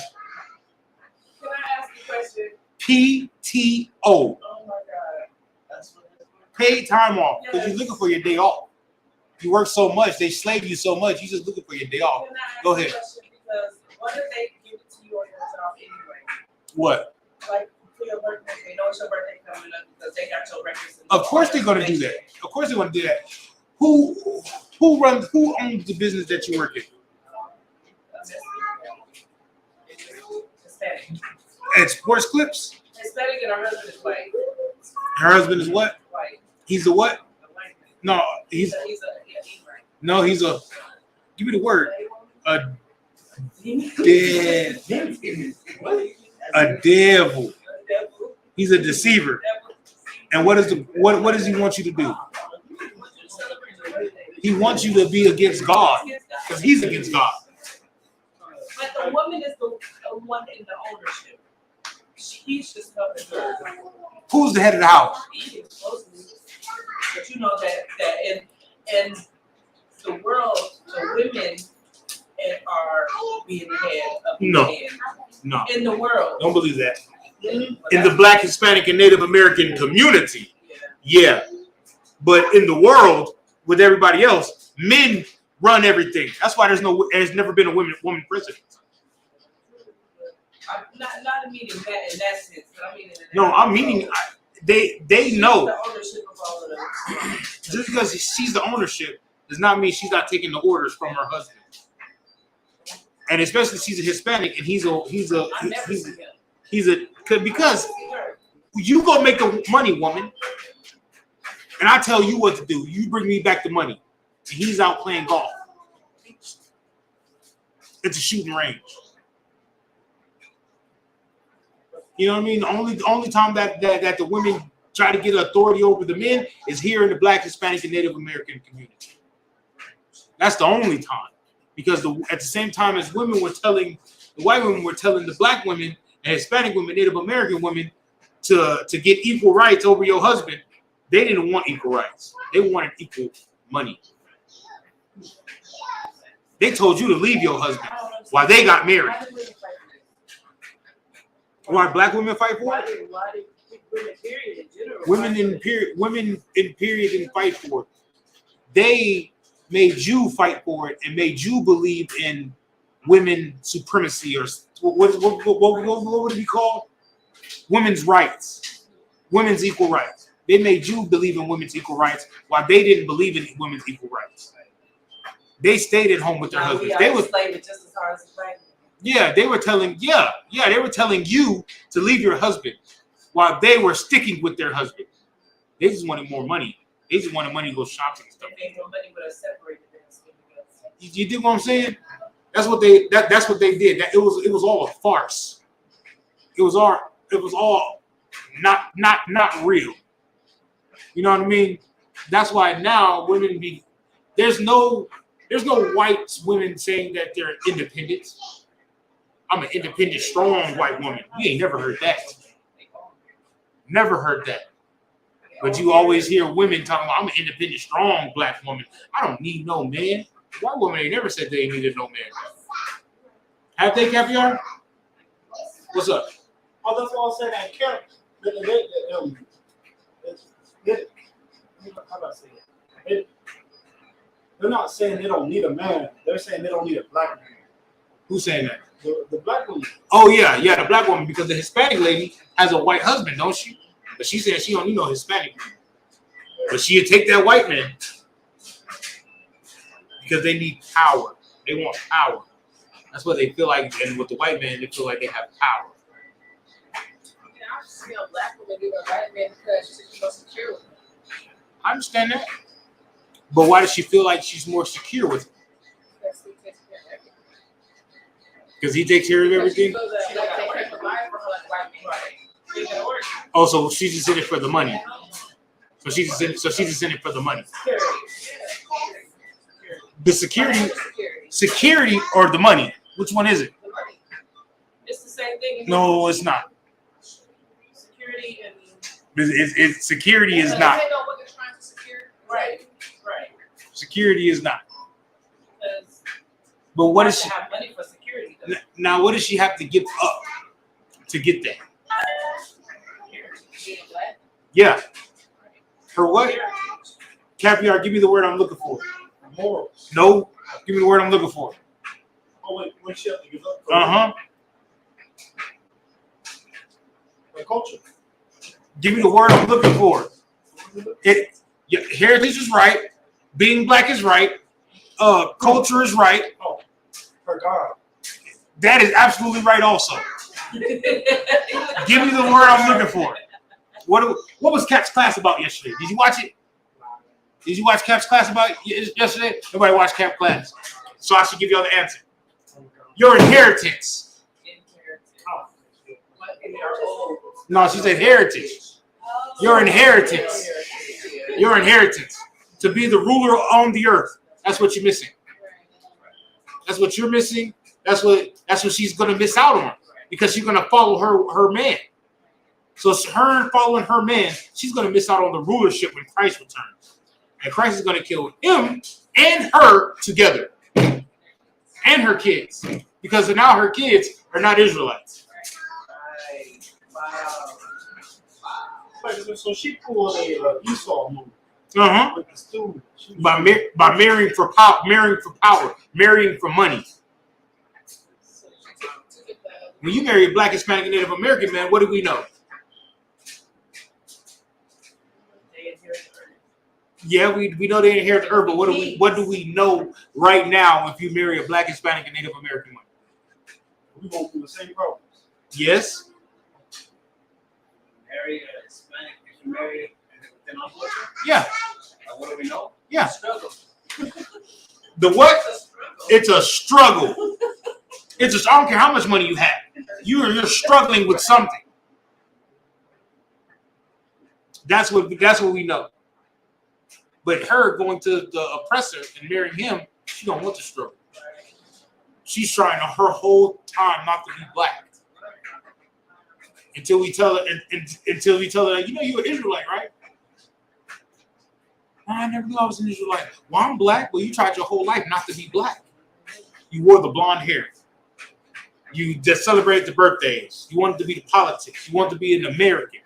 Can I ask you a question? PTO. Oh my God. That's what it is. paid time off because you're looking for your day off. You work so much, they slave you so much, you're just looking for your day off. Go ahead. Because what if they give it to you on your job anyway? What? Like for your birthday, they know it's your birthday coming up because they got your records. Of course they're gonna do that. Of course they're gonna do that. Who owns the business that you work in? Hispanic. And Sports Clips? Hispanic and her husband is white. Her husband is what? White. He's a what? A white man. No, He's he's right. no, he's a. Give me the word. A devil. He's a deceiver. And what does he want you to do? He wants you to be against God because he's against God. But the woman is the one in the ownership. He's just helping her. Who's the head of the house? But you know that in the world, the women are being the head of the No. men. No, In the world. don't believe that. Mhm. In the Black, Hispanic, and Native American community, yeah. But in the world, with everybody else, men run everything. That's why there's never been a woman president. Not meaning that in that sense, but I mean No, I'm meaning they know. the ownership of all of them. Just because she's the ownership does not mean she's not taking the orders from her husband. And especially she's a Hispanic and he's because you go make the money, woman, and I tell you what to do. You bring me back the money. And he's out playing golf. It's a shooting range. You know what I mean? The only time that the women try to get authority over the men is here in the Black, Hispanic, and Native American community. That's the only time. Because at the same time as the white women were telling the Black women and Hispanic women, Native American women to get equal rights over your husband, they didn't want equal rights. They wanted equal money. They told you to leave your husband while they got married. Why Black women fight for it? Why did women period in general? Women in period and fight for it. They made you fight for it and made you believe in women supremacy, or what would it be called? Women's rights, women's equal rights. They made you believe in women's equal rights while they didn't believe in women's equal rights. They stayed at home with their husbands. They were slaving just as hard as the black. Yeah, they were telling you to leave your husband while they were sticking with their husband. They just wanted more money. They just wanted money to go shopping and stuff. They made more money, but separated them. You dig what I'm saying? That's what they did. It was all a farce. It was all not real. You know what I mean? That's why now women there's no white women saying that they're independent. I'm an independent, strong white woman. You ain't never heard that. Never heard that. But you always hear women talking about, I'm an independent, strong Black woman. I don't need no man. White woman ain't never said they needed no man. Have they, Caviar? What's up? Oh, that's all I'm saying. I can't. How do I say it? They're not saying they don't need a man. They're saying they don't need a Black man. Who's saying that? The Black woman. Oh yeah, the Black woman, because the Hispanic lady has a white husband, don't she? But she said she don't need no Hispanic man. But she'd take that white man because they need power. They want power. That's what they feel like. And with the white man, they feel like they have power. I just see a Black woman give a white man because she's more secure with him. I understand that. But why does she feel like she's more secure with him? Because he takes care of everything? Oh, so she's just in it for the money. So she's just in it for the money. The security or the money? Which one is it? It's the same thing. No, it's not. Security and security is not. They know what they're trying to secure. Right. Security is not. But what does she have money for security? Though. Now? What does she have to give up to get that? Yeah, Her what? Caviar, give me the word I'm looking for. Morals. No, give me the word I'm looking for. Oh wait, when she have to give up. Uh-huh. Her culture. Give me the word I'm looking for. Heritage is right. Being black is right. Culture is right. Oh, her God. That is absolutely right also. Give me the word I'm looking for. What was Cap's class about yesterday? Did you watch it? Did you watch Cap's class about yesterday? Nobody watched Cap's class. So I should give y'all the answer. Your inheritance. No, she said heritage. Your inheritance. Your inheritance. To be the ruler on the earth. That's what you're missing. That's what you're missing. That's what she's gonna miss out on. Because she's gonna follow her man. So it's her following her man, she's gonna miss out on the rulership when Christ returns. And Christ is gonna kill him and her together. And her kids. Because now her kids are not Israelites. So she pulled a Esau move. Uh-huh. With the student. By marrying for power, marrying for money. When you marry a black, Hispanic, and Native American man, what do we know? Yeah, we know they inherit the earth, but what do we know right now if you marry a black, Hispanic, and Native American woman? We go through the same problems. Yes. Marry a Hispanic, if you marry within our culture? Yeah. What do we know? Yeah. Struggle. The what? It's a struggle. I don't care how much money you have. You're struggling with something. That's what we know. But her going to the oppressor and marrying him, she don't want to struggle. She's trying her whole time not to be black. Until we tell her, you know you're an Israelite, right? I never knew I was an Israelite. Well, I'm black. Well, you tried your whole life not to be black. You wore the blonde hair. You just celebrated the birthdays. You wanted to be the politics. You wanted to be an American.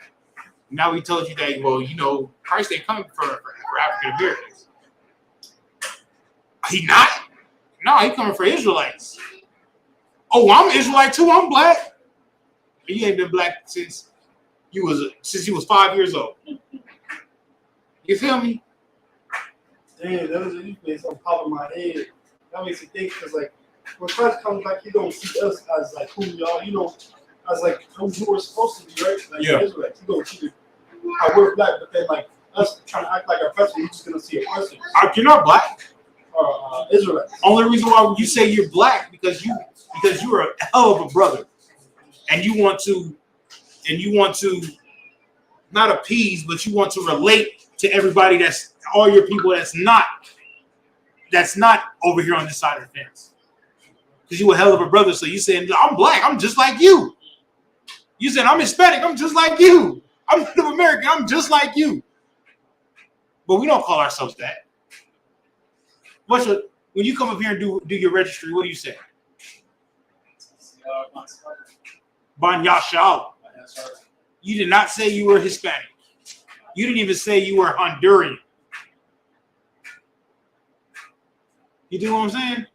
Now we told you that, well, you know, Christ ain't coming for African Americans. He not? No, he coming for Israelites. Oh, I'm an Israelite too. I'm black. You ain't been black since you was 5 years old. You feel me? Damn, that was a place on top of my head. That makes me think, because like when Christ comes back, he don't see us as like who we are, you know, as like who we're supposed to be, right? Like yeah. Israelites. He don't see how we're black, but then like us trying to act like a person, he's just gonna see a person. You're not black. Israelites. Only reason why you say you're black because you're a hell of a brother, and you want to not appease, but you want to relate to everybody that's all your people that's not over here on this side of the fence. Because you a hell of a brother, so you saying I'm black, I'm just like you. You said I'm Hispanic, I'm just like you. I'm Native American, I'm just like you. But we don't call ourselves that. When you come up here and do your registry, what do you say? Ban Yashal. You did not say you were Hispanic. You didn't even say you were Honduran. You do what I'm saying?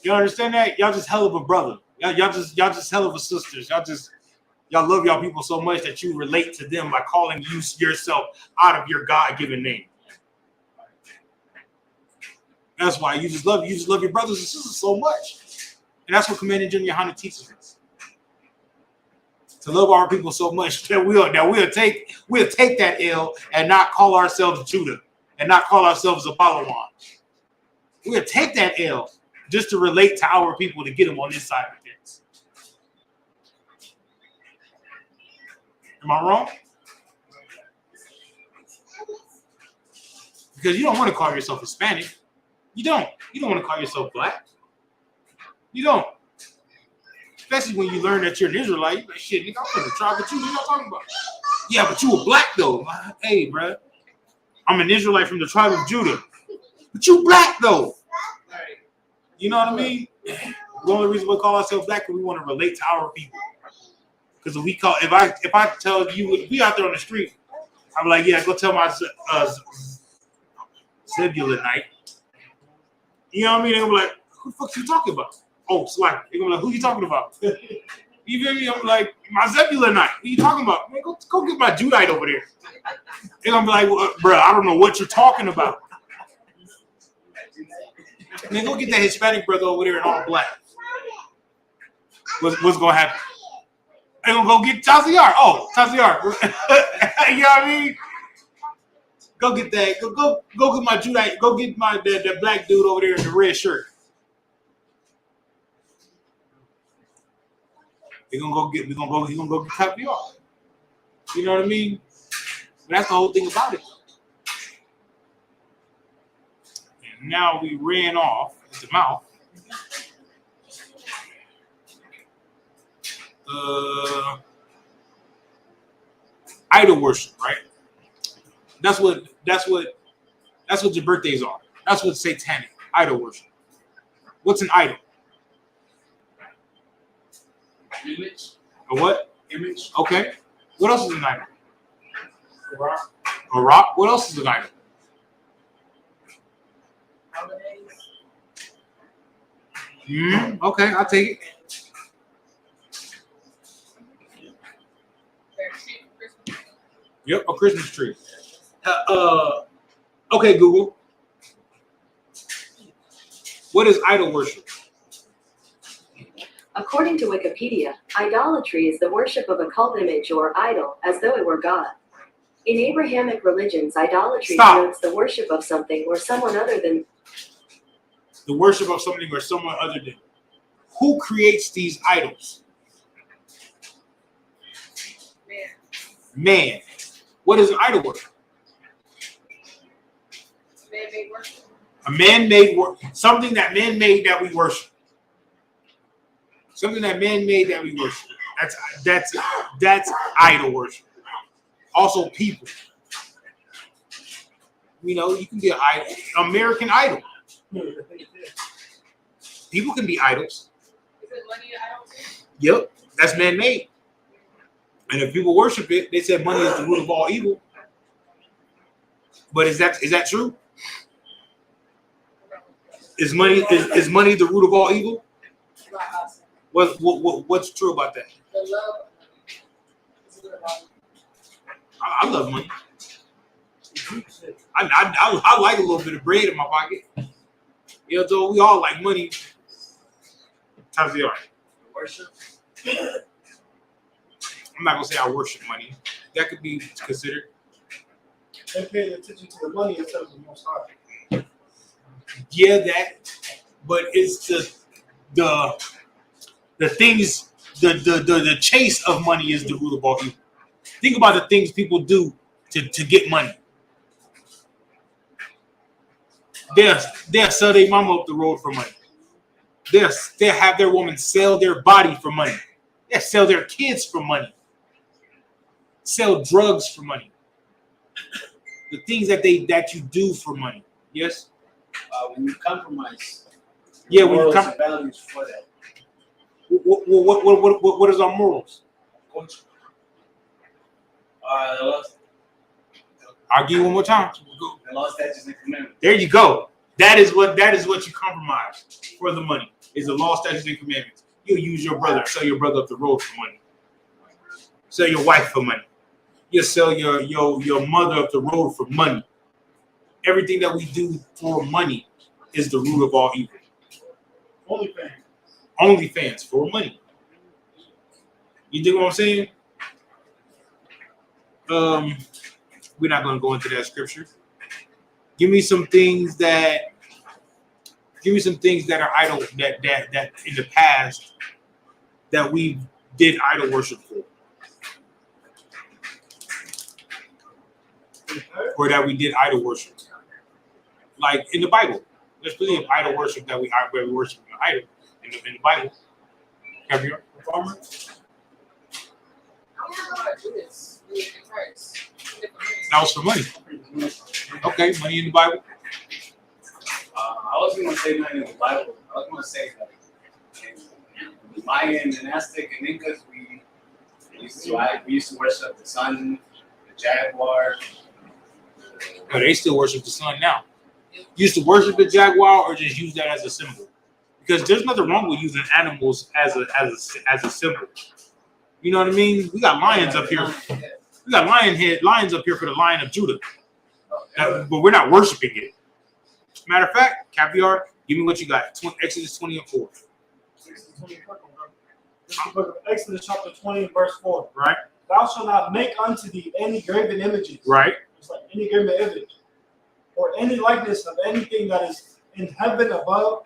You understand that? Y'all just hell of a brother. Y'all just hell of a sisters. Y'all love y'all people so much that you relate to them by calling yourself out of your God-given name. That's why you just love your brothers and sisters so much. And that's what Commanding General Yohana teaches us. To love our people so much that we'll take that L and not call ourselves Judah and not call ourselves Apollo. We'll take that L just to relate to our people to get them on this side of the fence. Am I wrong? Because you don't want to call yourself Hispanic. You don't want to call yourself black. You don't. Especially when you learn that you're an Israelite. You're like, shit, nigga, I'm from the tribe of Judah. What y'all talking about? Yeah, but you were black, though. Hey, bro. I'm an Israelite from the tribe of Judah. But you black, though. You know what I mean? The only reason we call ourselves black is we want to relate to our people. Because if I tell you, if we out there on the street I'm like, yeah, go tell my Zebulonite. You know what I mean? They're like, who the fuck you talking about? Oh, it's like, they're gonna be like, who you talking about? You feel me? I'm like, my Zebulonite. What you talking about? Man, go get my Judite over there. They're gonna be like, well, bro, I don't know what you're talking about. Man, go get that Hispanic brother over there in all black. What's gonna happen? They're gonna go get Taziar. Oh, Taziar. You know what I mean? Go get that. Go get my Judite. Go get my the black dude over there in the red shirt. He's gonna go get Taziar. You know what I mean? But that's the whole thing about it. And now we ran off at the mouth. Idol worship, right? That's what your birthdays are. That's what's satanic. Idol worship. What's an idol? Image. A what? Image. Okay. What else is an idol? A rock. A rock. What else is an idol? Holidays. Okay, I'll take it. Yep, a Christmas tree. Okay, Google. What is idol worship? According to Wikipedia, idolatry is the worship of a cult image or idol, as though it were God. In Abrahamic religions, idolatry denotes the worship of something or someone other than. The worship of something or someone other than. Who creates these idols? Man. What is an idol worship? Man-made worship. A man-made worship. Something that man made that we worship. Something that man made that we worship. That's idol worship. Also, people. You know, you can be an idol. American Idol. People can be idols. Is it money an idol too? Yep, that's man-made. And if people worship it, they said money is the root of all evil. But is that true? Is money the root of all evil? What's true about that? The love is good about it. I love money. I like a little bit of bread in my pocket. You know, so we all like money. How's the art? Worship. I'm not gonna say I worship money. That could be considered. They pay attention to the money instead of the Most High. Yeah, that. But it's the things, the chase of money is the root of all evil. Think about the things people do to get money. They'll sell their mama up the road for money. They'll have their woman sell their body for money. They'll sell their kids for money. Sell drugs for money. The things that you do for money. Yes? When you compromise. Yeah, when you compromise values for that. What is our morals? Culture. I'll give you one more time. The law, statutes, and commandments. There you go. That is what you compromise for the money. Is the law, statutes, and commandments. You'll use your brother, sell your brother up the road for money. Sell your wife for money. You'll sell your mother up the road for money. Everything that we do for money is the root of all evil. OnlyFans for money. You dig what I'm saying? We're not going to go into that scripture. Give me some things that are idol that in the past that we did idol worship for, or that we did idol worship, like in the Bible. There's plenty of idol worship that we worship an idol in the Bible. Have you? Farmer? That was for money. Okay, money in the Bible. I wasn't going to say money in the Bible. I was going to say that in Mayan and Aztec and Incas, we used to worship the sun, the jaguar. No, they still worship the sun now. Used to worship the jaguar or just use that as a symbol, because there's nothing wrong with using animals as a symbol. You know what I mean? We got lions up here. We got lions up here for the Lion of Judah, but we're not worshiping it. Matter of fact, Caviar, give me what you got. Exodus 20:4. Exodus chapter 20, verse 4. Right. Thou shalt not make unto thee any graven images. Right. It's like any graven image, or any likeness of anything that is in heaven above,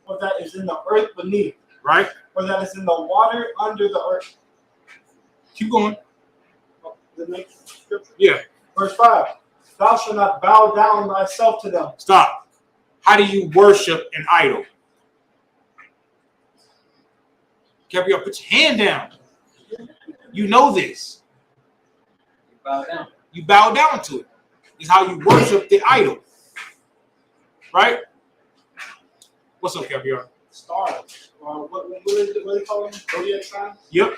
or that is in the earth beneath. Right. Or that is in the water under the earth. Keep going. The next scripture. Yeah. Verse 5. Thou shalt not bow down thyself to them. Stop. How do you worship an idol? Caviar, put your hand down. You know this. You bow down. You bow down to it. It's how you worship the idol. Right? What's up, Caviar? Stars. What do they call them? Zodiac signs? Yep.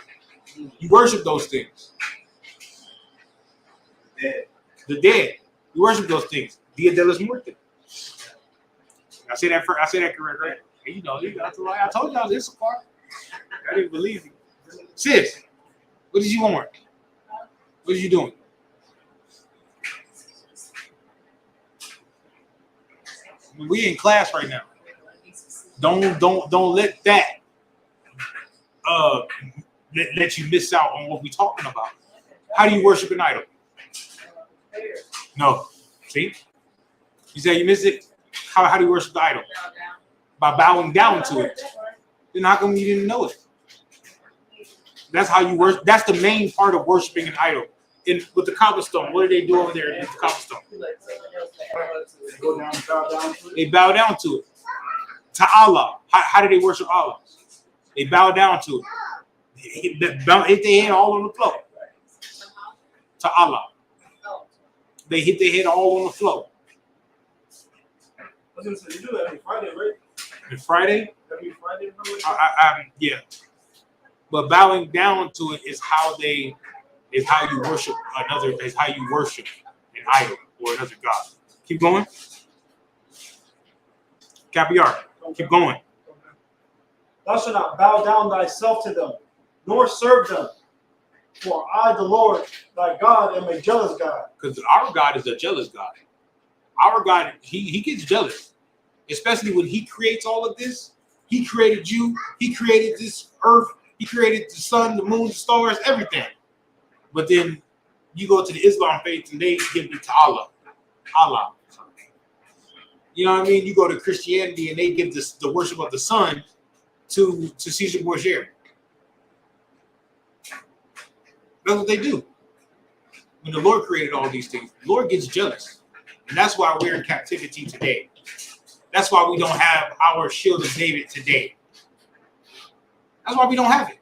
You worship those things. Dead. The dead. You worship those things. Dia de los Muertos. I say that correct, right? You know, that's why I told y'all this part. I didn't believe you. Sis, what did you want? What are you doing? We in class right now. Don't let that let you miss out on what we're talking about. How do you worship an idol? No. See? You say you miss it? How do you worship the idol? By bowing down to it. Then how come you didn't know it? That's how you worship. That's the main part of worshiping an idol. With the cobblestone, what do they do over there in the cobblestone? They go down and bow down to it. They bow down to it. To Allah. How do they worship Allah? They bow down to it. Hit their head all on the floor. To Allah. They hit their head all on the floor. I was gonna say, you do that every Friday, right? And Friday? Every Friday, Yeah. But bowing down to it is how you worship is how you worship an idol or another god. Keep going. Caviar. Keep going. Thou shalt not bow down thyself to them, nor serve them. For I, the Lord, thy God, am a jealous God. Because our God is a jealous God. Our God, he gets jealous. Especially when he creates all of this. He created you. He created this earth. He created the sun, the moon, the stars, everything. But then you go to the Islam faith and they give it to Allah. Allah. You know what I mean? You go to Christianity and they give the worship of the sun to Caesar Borgia. That's what they do. When the Lord created all these things, the Lord gets jealous. And that's why we're in captivity today. That's why we don't have our shield of David today. That's why we don't have it.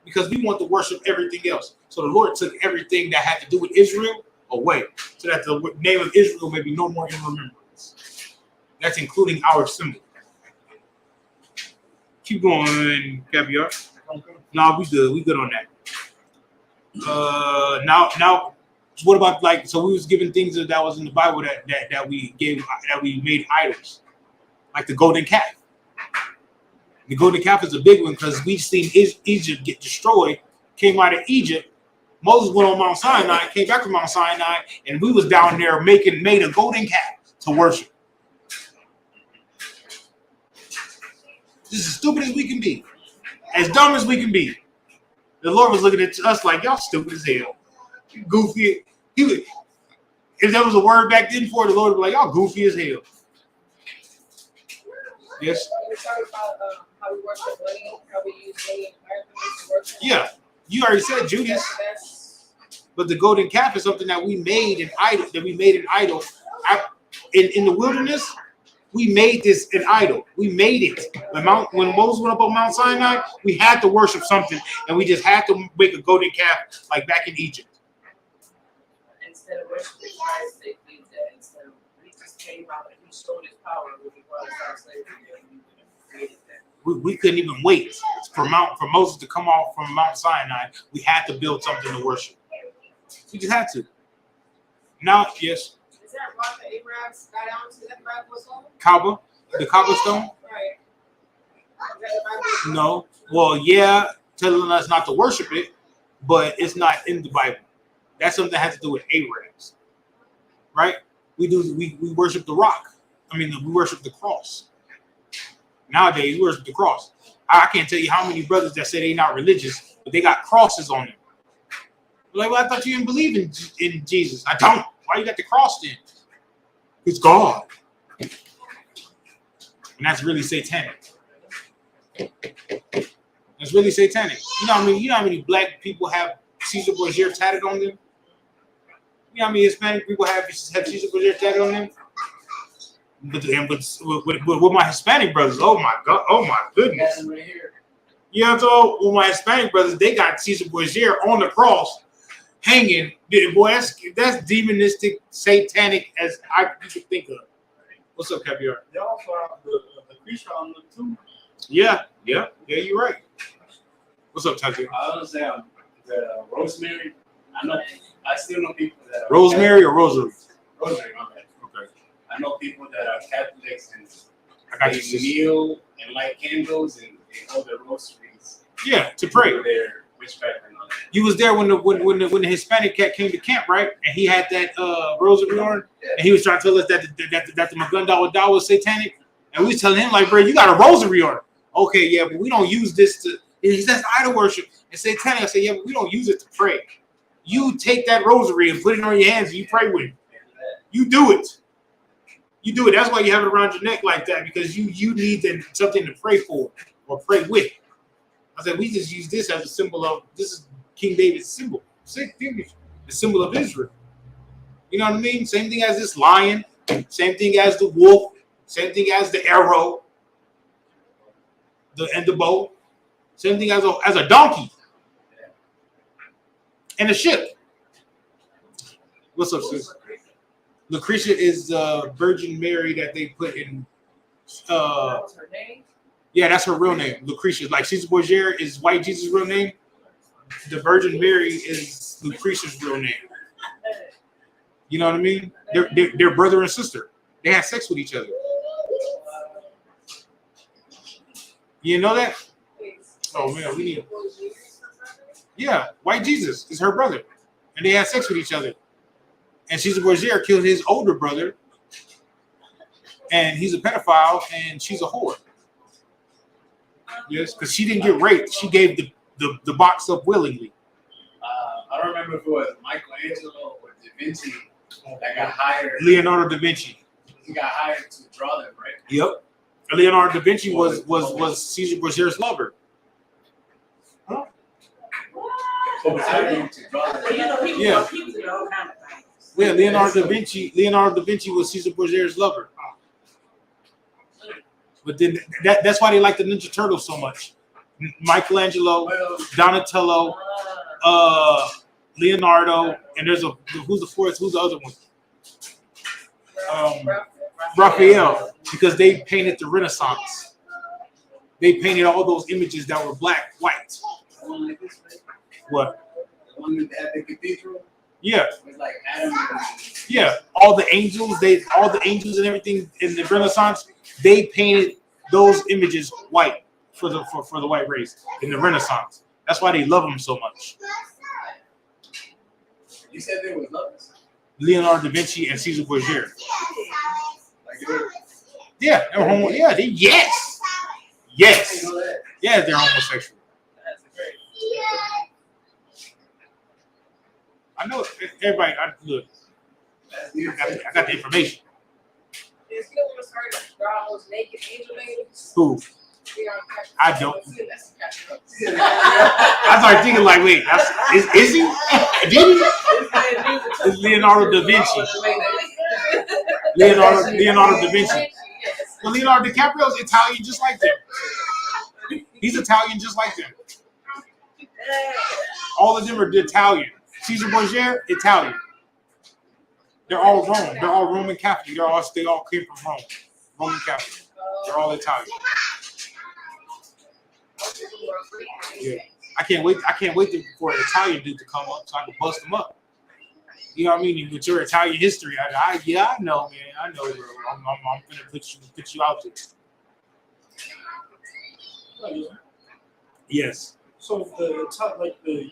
Because we want to worship everything else. So the Lord took everything that had to do with Israel away. So that the name of Israel may be no more in remembrance. That's including our symbol. Keep going, Caviar. No, we good. We good on that. Now, what about so we was given things that was in the Bible that we made idols, like the golden calf. The golden calf is a big one because we've seen Egypt get destroyed. Came out of Egypt. Moses went on Mount Sinai, came back from Mount Sinai, and we was down there made a golden calf to worship. This is as stupid as we can be, as dumb as we can be. The Lord was looking at us like, y'all stupid as hell. Goofy. If there was a word back then for it, the Lord would be like, y'all goofy as hell. Yes? We're talking about how we worship money, how we use money and to worship. Yeah. You already said Judas. But the golden calf is something that we made an idol. In the wilderness, we made this an idol. We made it. When Moses went up on Mount Sinai, we had to worship something, and we just had to make a golden calf like back in Egypt. Instead of worshiping Christ, they did that. Instead of he just came out and he showed his power when he brought us out of slavery. And we created that. We couldn't even wait for Moses to come off from Mount Sinai. We had to build something to worship. We just had to. Now, yes, Is that rock that Abraham's got down to that Bible stone? Kaaba, the Kaaba stone. Right. Is that the Bible? No. Well, yeah, telling us not to worship it, but it's not in the Bible. That's something that has to do with Arabs, right? We worship the rock. I mean, we worship the cross. Nowadays, we worship the cross. I can't tell you how many brothers that say they're not religious, but they got crosses on them. Like, well, I thought you didn't believe in Jesus. I don't. Why you got the cross then? It's God. And that's really satanic. That's really satanic. You know what I mean? You know how many black people have Caesar Borgia tatted on them? You know how many Hispanic people have Caesar Borgia tatted on them? But with my Hispanic brothers, oh my God, oh my goodness. Right here. You know, so with my Hispanic brothers, they got Caesar Borgia on the cross, hanging. Boy, that's demonistic, satanic as I could think of. What's up, Caviar? They also have the creature on them too. Yeah, you're right. What's up, Tati? I was gonna say the Rosemary. I still know people that are Rosemary or Rosary? Rosemary, my bad. Okay. I know people that are Catholics and I got they you, sis. kneel and light candles and they hold their rosaries. Yeah, to pray. Their witchcraft and all that. You was there when the Hispanic cat came to camp, right? And he had that rosary on, and he was trying to tell us that the Magunda Wada was satanic, and we was telling him like, bro, you got a rosary on. Okay, yeah, but we don't use this to. He says idol worship and satanic. I say, yeah, but we don't use it to pray. You take that rosary and put it on your hands and you pray with it. You do it. You do it. That's why you have it around your neck like that, because you need something to pray for or pray with. I said, we just use this as a symbol of, this is King David's symbol. The symbol of Israel. You know what I mean? Same thing as this lion. Same thing as the wolf. Same thing as the arrow. And the bow. Same thing as a donkey. And a ship. What's up, sis? Lucretia is Virgin Mary that they put in. That was her name? Yeah, that's her real name, Lucretia. Like Caesar Borgia is White Jesus' real name. The Virgin Mary is Lucretia's real name. You know what I mean? They're brother and sister. They had sex with each other. You know that? Oh man, we need. Yeah, White Jesus is her brother, and they had sex with each other. And Caesar Borgia killed his older brother, and he's a pedophile, and she's a whore. Yes, because she didn't get raped. She gave the box up willingly. I don't remember if it was Michelangelo or Da Vinci that got hired. Leonardo da Vinci. He got hired to draw them, right? Yep. Leonardo da Vinci was Caesar Borgia's lover. So was hired to draw them. You know, people Yeah. people do all kind of things. Yeah, Leonardo da Vinci was Caesar Borgia's lover. But then that's why they like the Ninja Turtles so much. Michelangelo, Donatello, Leonardo, and there's who's the fourth? Who's the other one? Raphael, because they painted the Renaissance. They painted all those images that were black, white. What? The one that had the cathedral. Yeah. It was like Adam. Yeah, all the angels and everything in the Renaissance, they painted those images white for the white race in the Renaissance. That's why they love them so much. You said they was lovers. Leonardo da Vinci and Caesar Borgia. Like it was. Yeah, they're homo. Yeah, yes, yeah, they're homosexual. That's great. I know everybody. Look, I got the information. Is he the one who started to draw those naked angel babies? Who? I don't. That's I started thinking like, wait, is he? Did he? It's Leonardo da Vinci. Leonardo da Vinci. Well, Leonardo DiCaprio is Italian just like them. He's Italian just like them. All of them are Italian. Caesar Borgia, Italian. They're all Rome. They're all Roman Catholic. They all came from Rome. Roman Catholic. They're all Italian. Yeah. I can't wait for an Italian dude to come up so I can bust him up. You know what I mean? With your Italian history, I know, man. I know, bro. I'm gonna put you out there. Yes. So the top, like the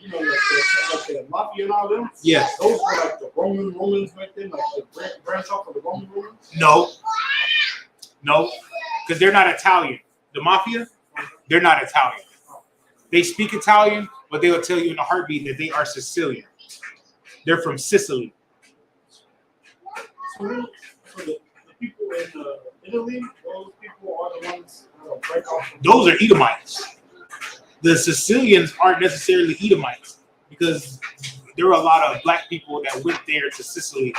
like the mafia and all them. Yes. Those were like the Romans back then, like the branch off of the Roman Romans. No, because they're not Italian. The mafia, they're not Italian. They speak Italian, but they will tell you in a heartbeat that they are Sicilian. They're from Sicily. So the people in Italy, those people are the ones that break off. Those are Edomites. The Sicilians aren't necessarily Edomites because there were a lot of black people that went there to Sicily.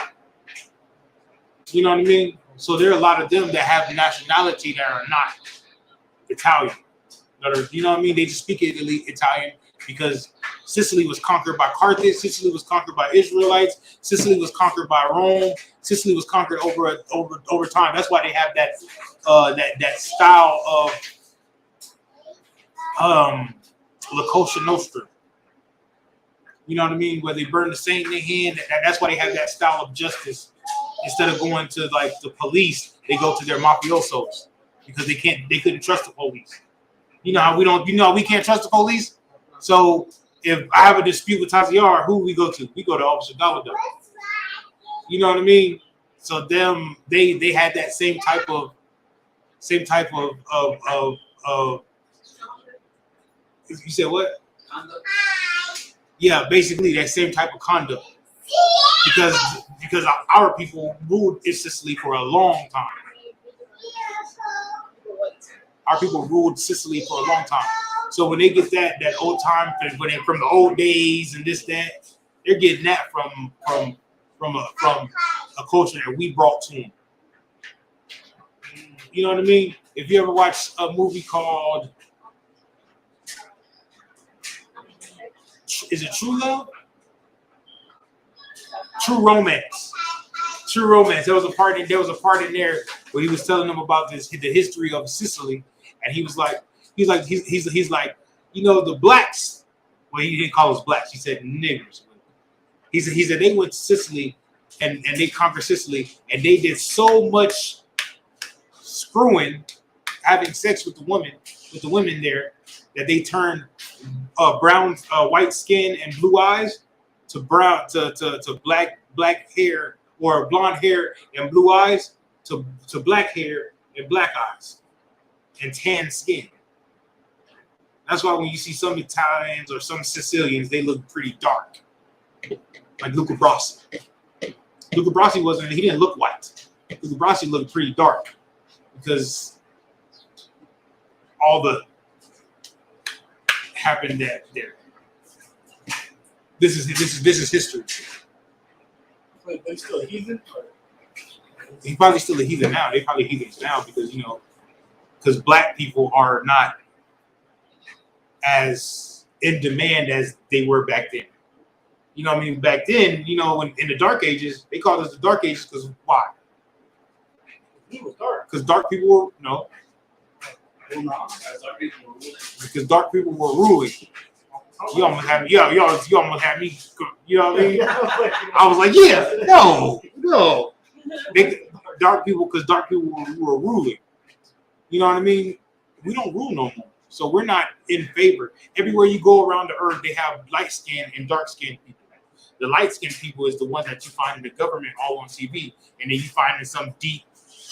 You know what I mean? So there are a lot of them that have nationality that are not Italian. That are, you know what I mean? They just speak Italian because Sicily was conquered by Carthage. Sicily was conquered by Israelites. Sicily was conquered by Rome. Sicily was conquered over time. That's why they have that style of La Cosa Nostra. You know what I mean? Where they burn the saint in their hand. That's why they have that style of justice. Instead of going to like the police, they go to their mafiosos because they couldn't trust the police. You know how we can't trust the police? So if I have a dispute with Taziar, who we go to? We go to Officer Galado. You know what I mean? So they had that same type of you said what? Yeah, basically that same type of conduct. Because our people ruled in Sicily for a long time. Our people ruled Sicily for a long time. So when they get that old time from the old days and this that, they're getting that from a culture that we brought to them. You know what I mean? If you ever watch a movie called, is it True Love? True Romance. True Romance. There was a part in there where he was telling them about the history of Sicily, and he's like, you know, the blacks. Well, he didn't call us blacks. He said niggers. He said they went to Sicily and they conquered Sicily, and they did so much screwing, having sex with the women there, that they turned brown, white skin and blue eyes to brown to black hair, or blonde hair and blue eyes to black hair and black eyes and tan skin. That's why when you see some Italians or some Sicilians, they look pretty dark, like Luca Brasi. Luca Brasi he didn't look white. Luca Brasi looked pretty dark because all the happened there. This is history. Wait, they still a heathen? He's probably still a heathen now. They probably heathens now because black people are not as in demand as they were back then. You know what I mean? Back then, in the Dark Ages, they called us the Dark Ages because why? He was dark. Because dark people were no. Because dark people were ruling. You almost had me. You almost had me. You know what I mean? I was like, yeah, no. Dark people were ruling. You know what I mean? We don't rule no more, so we're not in favor. Everywhere you go around the earth, they have light skinned and dark skinned people. The light skinned people is the ones that you find in the government all on TV, and then you find in some deep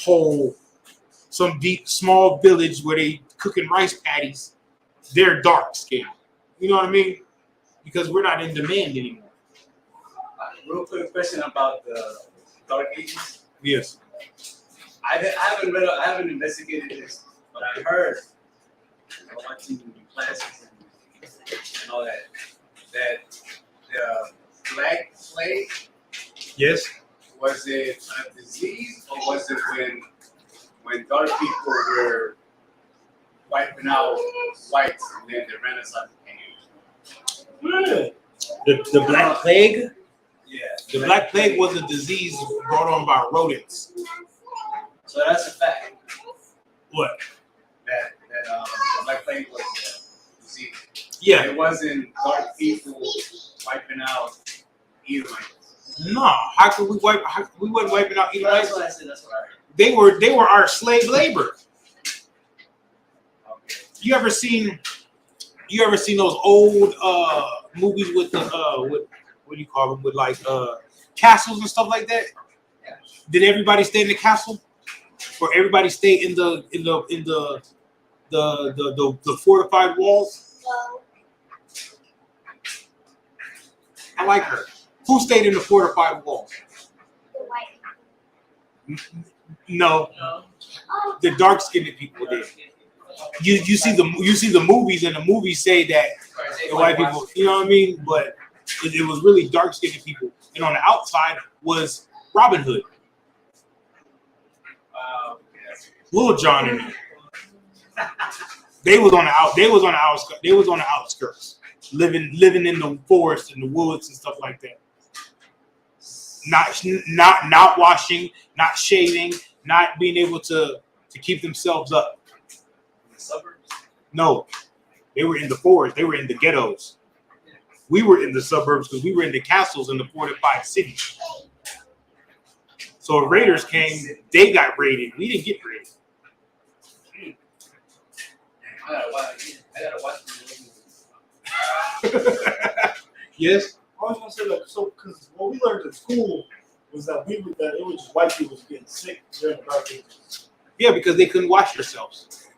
hole, some deep small village where they cooking rice patties. They're dark skinned. You know what I mean? Because we're not in demand anymore. Real quick question about the Dark Ages. Yes. I haven't investigated this, but I heard, watching classes and all that the Black Plague. Yes. Was it a disease, or was it when dark people were wiping out whites and then the Renaissance came? The Black Plague? Yeah. The Black Plague was a disease brought on by rodents. So that's a fact. What? That the Black Plague was a disease. Yeah. It wasn't dark people wiping out Edomites. No, how could we wipe? We wasn't wiping out Edomites. That's what I said. That's what I heard. They were our slave labor. You ever seen those old movies with the what do you call them, with like castles and stuff like that? Did everybody stay in the castle, or everybody stay in the fortified walls? I like her. Who stayed in the fortified walls? No, the dark-skinned people did. You see the movies, and the movies say that the white people, you know what I mean? But it was really dark-skinned people, and on the outside was Robin Hood, Little John, and them. They was on the outskirts, living in the forest and the woods and stuff like that. Not washing, not shaving, not being able to keep themselves up. The suburbs. No, they were in the forest. They were in the ghettos. We were in the suburbs because we were in the castles in the fortified cities. So if raiders came, they got raided. We didn't get raided. I gotta watch the Yes. I was gonna say like so because what we learned in school was that it was just white people getting sick during the dark ages. Yeah, because they couldn't wash themselves.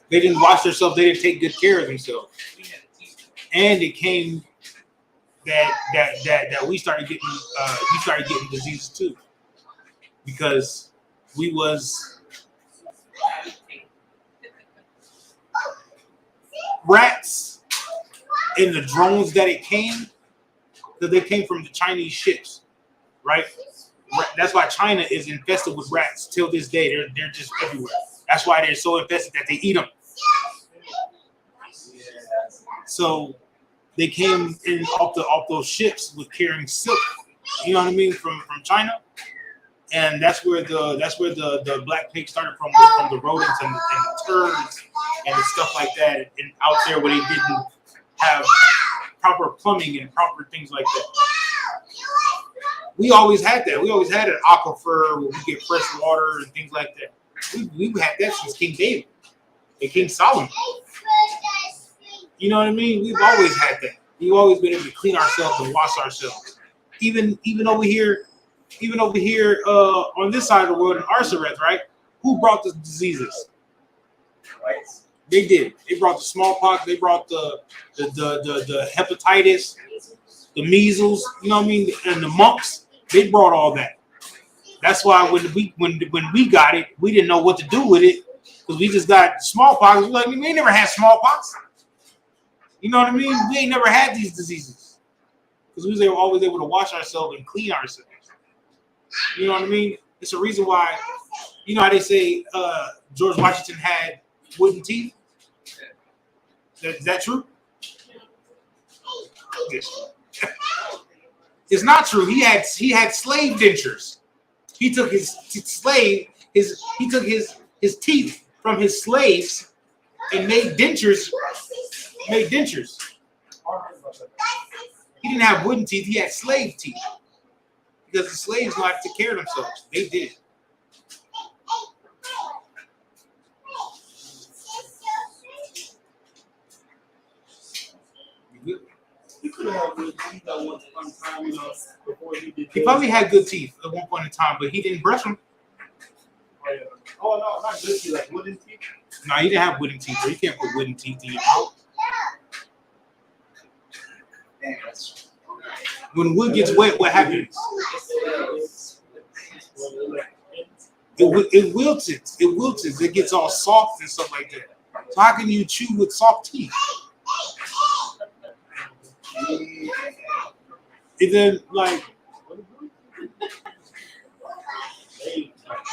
They didn't wash themselves. They didn't take good care of themselves. And it came that we started getting diseases too, because we was rats in the drones that it came, because they came from the Chinese ships, right? That's why China is infested with rats till this day. They're just everywhere. That's why they're so infested that they eat them. So they came in off those ships with carrying silk, you know what I mean, from China, and that's where the black plague started from the rodents and the turds and stuff like that, and out there where they didn't have proper plumbing and proper things like that. We always had that. We always had an aquifer where we get fresh water and things like that. We've had that since King David and King Solomon. You know what I mean? We've always had that. We've always been able to clean ourselves and wash ourselves. Even over here on this side of the world in Arsareth, right? Who brought the diseases? whites. They did. They brought the smallpox. They brought the hepatitis, the measles. You know what I mean? And the mumps. They brought all that. That's why when we got it, we didn't know what to do with it because we just got smallpox. We're like, we ain't never had smallpox. You know what I mean? We ain't never had these diseases because we were always able to wash ourselves and clean ourselves. You know what I mean? It's a reason why. You know how they say George Washington had wooden teeth? Is that true? Yes. It's not true. He had slave dentures. He took his teeth from his slaves and made dentures. He didn't have wooden teeth. He had slave teeth because the slaves know how to take care of themselves. They did. He could have good teeth at one time, you know, before he did. He probably had good teeth at one point in time, but he didn't brush them. Oh no, not good teeth, like wooden teeth. No, he didn't have wooden teeth. So you can't put wooden teeth in your mouth. Damn, that's When wood gets wet, what happens? It wilts. It wilts. It gets all soft and stuff like that. So how can you chew with soft teeth? And then, like,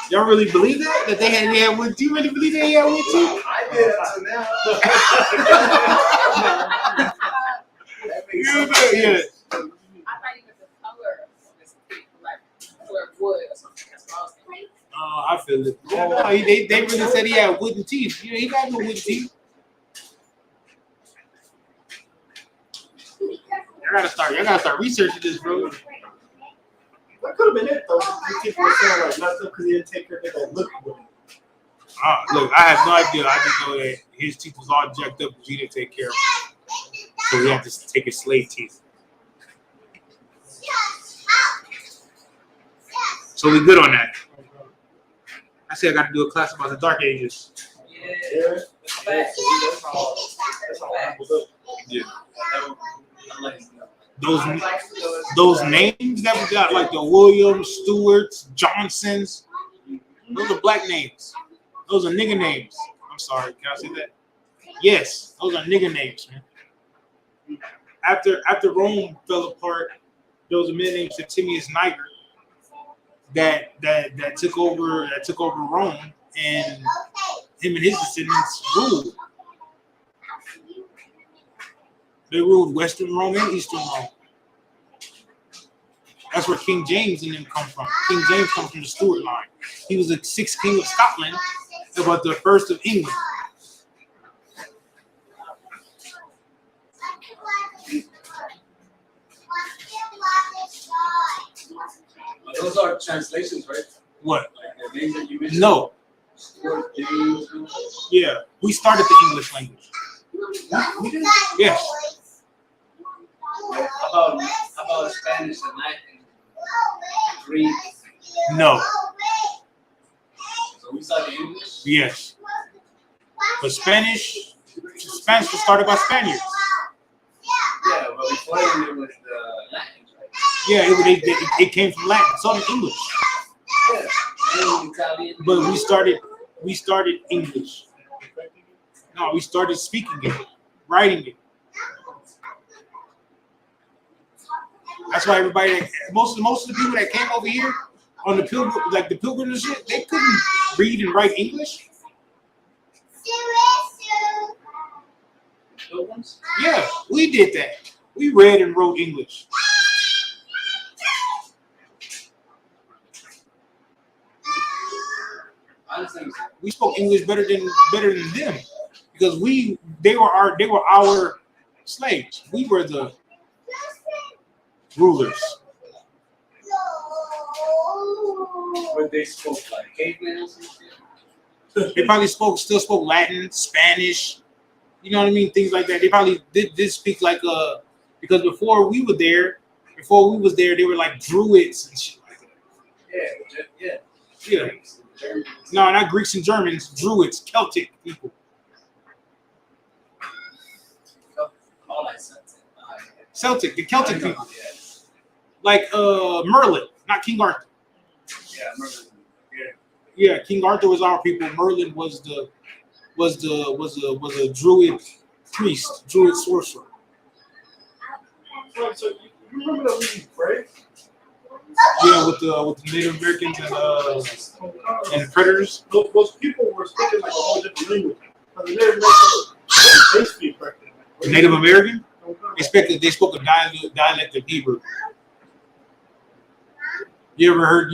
y'all really believe that? That they had wood? Do you really believe they had wood teeth? I did until now. Yeah. I thought even the color of his teeth, like color of wood or something. That's what I was thinking. I feel it. Yeah, no, they really said he had wooden teeth. You know, he got no wooden teeth. gotta start researching this, bro. That could have been it though. These people were saying like not because he didn't take care of that look with him. Look, I have no idea. I just know that his teeth was all jacked up because he didn't take care of them. So he had to take his slave teeth. So we good on that. I say I got to do a class about the Dark Ages. Yeah. That's how it was up. Yeah. Those names that we got, like the Williams, Stewarts, Johnsons, those are black names. Those are nigga names. I'm sorry, can I say that? Yes, those are nigga names, man. After Rome fell apart, there was a man named Septimius Niger that took over Rome, and him and his descendants ruled. They ruled Western Rome and Eastern Rome. That's where King James and them come from. King James comes from the Stuart line. He was the 6th king of Scotland, but the 1st of England. But those are translations, right? What? Like the names that you mentioned. No. Stuart, James. Yeah, we started the English language. Yes. Like, how about Spanish and Latin, Greek? No. So we started English. Yes. But Spanish was started by Spaniards. Yeah, but before then it was the Latin, right? Yeah, it came from Latin. So did English. Yeah. And Italian. But we started English. No, we started speaking it, writing it. That's why most of the people that came over here on the pilgrim and shit, they couldn't read and write English. Pilgrims? Yeah, we did that. We read and wrote English. Honestly, We spoke English better than them because they were our slaves. We were the rulers. when they spoke like caveman or something. They probably still spoke Latin, Spanish, you know what I mean, things like that. They probably did speak like because before we was there, they were like Druids and shit like that. Yeah. Yeah. No, not Greeks and Germans, Druids, Celtic people. All I said. Celtic, the Celtic people. Like Merlin, not King Arthur. Yeah, Merlin. Yeah, King Arthur was our people. Merlin was a Druid priest, Druid sorcerer. So you remember that we pray? Yeah, with the Native Americans and Predators. Those people were speaking like a whole different language. But the Native Americans, they speak correctly. The Native American, they spoke a dialect of Hebrew. You ever heard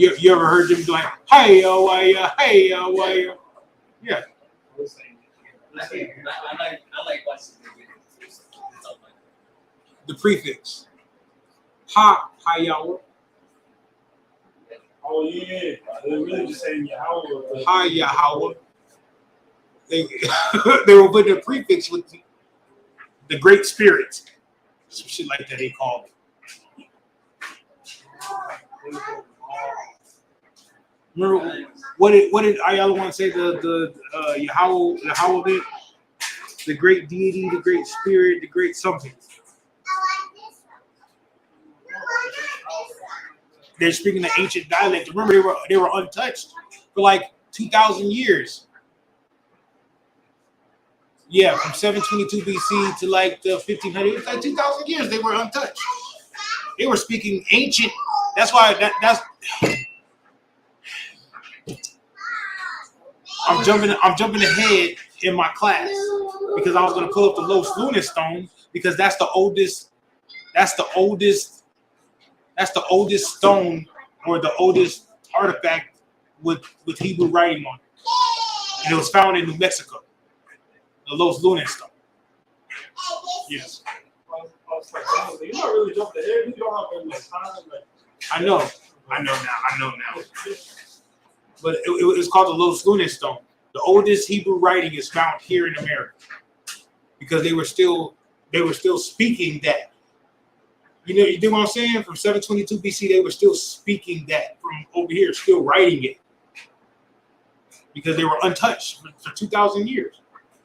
them doing hey oh why yeah. I like watching The prefix ha yawa. Oh yeah, they're really just saying Yahweh. Hi Yahweh. They were putting a prefix with the Great Spirit. Some shit like that they called it. Remember what did Ayala want to say the Yahweh bit? The great deity, the great spirit, the great something. They're speaking the ancient dialect. Remember, they were untouched for like 2,000 years. Yeah, from 722 BC to like the 1500, it's like 2,000 years they were untouched. They were speaking ancient. That's why that's. I'm jumping ahead in my class because I was gonna pull up the Los Lunas stone because that's the oldest stone or the oldest artifact with Hebrew writing on it. And it was found in New Mexico. The Los Lunas stone. Yes. You're not really jumping ahead. You don't have any time. Like, I know now. But it was called the Los Lunas Stone. The oldest Hebrew writing is found here in America because they were still speaking that. You know what I'm saying? From 722 BC, they were still speaking that from over here, still writing it because they were untouched for 2,000 years.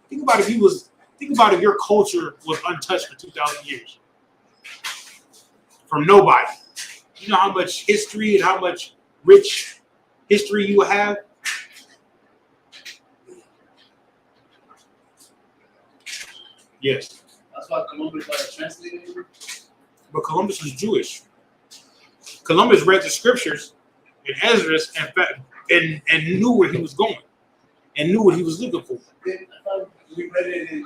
Think about if your culture was untouched for 2,000 years from nobody. You know how much history and how much rich history you have? Yes. That's why Columbus got translated. But Columbus was Jewish. Columbus read the scriptures in Esdras and knew where he was going and knew what he was looking for. I thought we read it in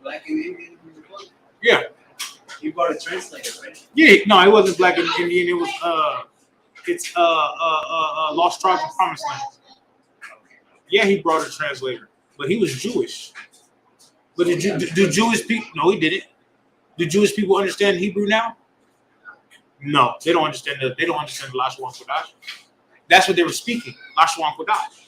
Black and Indian. Yeah. You brought a translator, right? Yeah, no, it wasn't Black and Indian. It was Lost Tribes and Promised Land. Yeah, he brought a translator, but he was Jewish. But do Jewish people? No, he didn't. Do Jewish people understand Hebrew now? No, they don't understand the Lashwan Kodash. That's what they were speaking, Lashwan Kodash.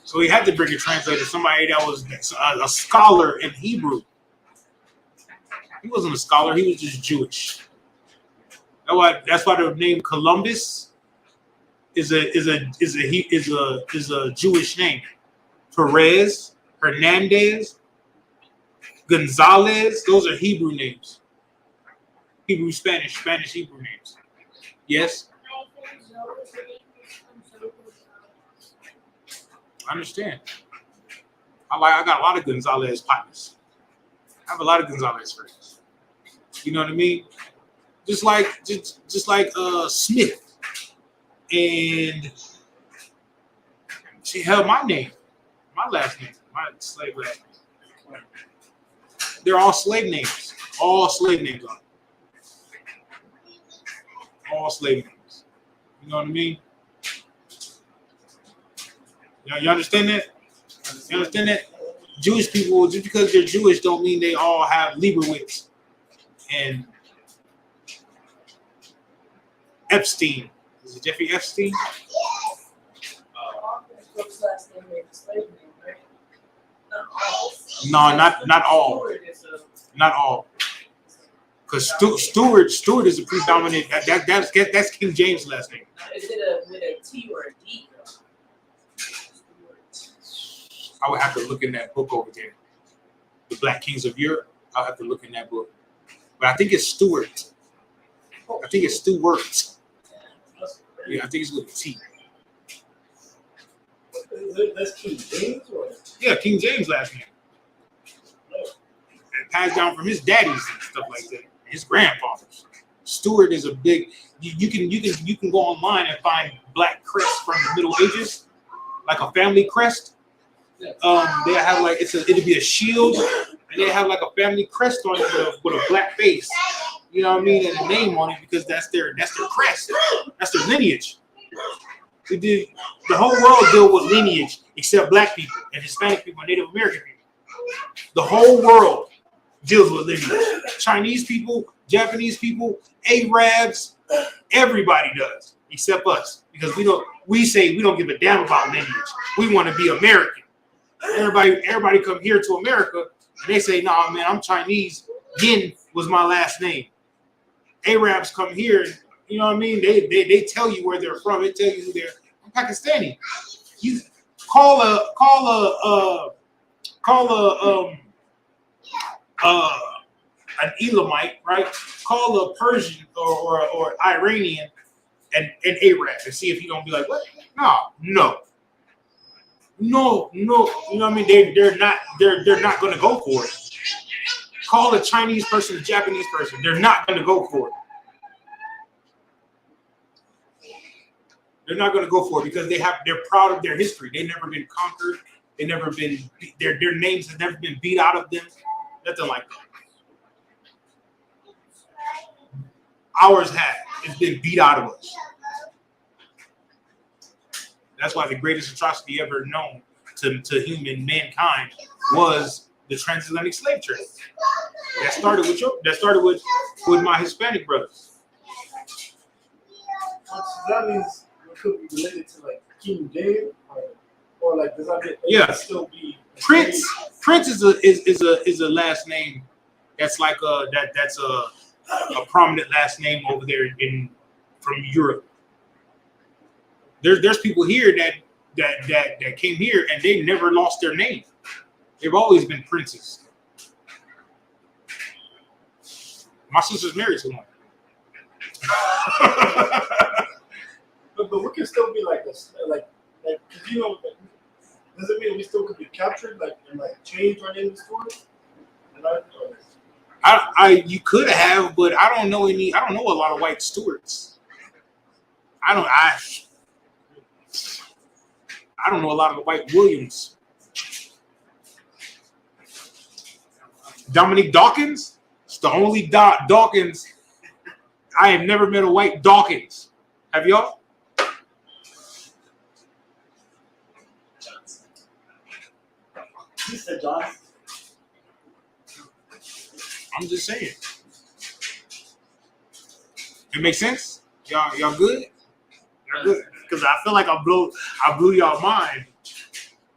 So he had to bring a translator, somebody that was a scholar in Hebrew. He wasn't a scholar; he was just Jewish. That's why the name Columbus is a Jewish name. Perez, Hernandez, Gonzalez, those are Hebrew names. Hebrew, Spanish, Hebrew names. Yes? I understand. I got a lot of Gonzalez partners. I have a lot of Gonzalez friends. You know what I mean? Just like Smith. And she held my name. My last name, my slave last name. They're all slave names. All slave names are. All slave names. You know what I mean? You understand that? You understand that? Jewish people, just because they're Jewish, don't mean they all have Leibowitz and Epstein. Is it Jeffrey Epstein? No, not all. Not all. Because Stewart is a predominant. That's King James' last name. Is it with a T or a D? I would have to look in that book over there. The Black Kings of Europe. I'll have to look in that book. But I think it's Stewart. I think it's Stewart. Yeah, I think it's with a T. That's King James? Or? Yeah, King James' last name. And passed down from his daddies and stuff like that. His grandfathers. Stewart is a big. You can go online and find black crests from the Middle Ages, like a family crest. They have like it'll be a shield, and they have like a family crest on it with a black face. You know what I mean, and a name on it because that's their crest. That's their lineage. The whole world deal with lineage except black people and Hispanic people and Native American people. The whole world deals with lineage. Chinese people, Japanese people, Arabs, everybody does except us because we say we don't give a damn about lineage. We want to be American. Everybody come here to America and they say, nah, man, I'm Chinese. Yin was my last name. Arabs come here, you know what I mean? They tell you where they're from. They tell you who they're. I'm Pakistani. You call an Elamite, right? Call a Persian or Iranian and Arab and see if he's gonna be like, what? No. You know what I mean? They're not gonna go for it. Call a Chinese person, a Japanese person. They're not gonna go for it. They're not gonna go for it because they're proud of their history. They've never been conquered. They've never been their names have never been beat out of them. Nothing like that. Ours have. It's been beat out of us. That's why the greatest atrocity ever known to human mankind was the transatlantic slave trade. That started with my Hispanic brothers. So that means it could be related to like King David, or like does that mean Yeah. still be Prince is a last name that's like that's a prominent last name over there from Europe. There's people here that came here and they never lost their name. They've always been princes. My sister's married to one. But we can still be like this, like cause you know, does it mean we still could be captured, like and like changed our name in story? You could have, but I don't know a lot of white stewards. I don't know a lot of the white Williams. Dominique Dawkins? It's the only Dawkins. I have never met a white Dawkins. Have y'all? You said John. I'm just saying. It makes sense? Y'all good? Y'all good? Because I feel like I blew y'all mind.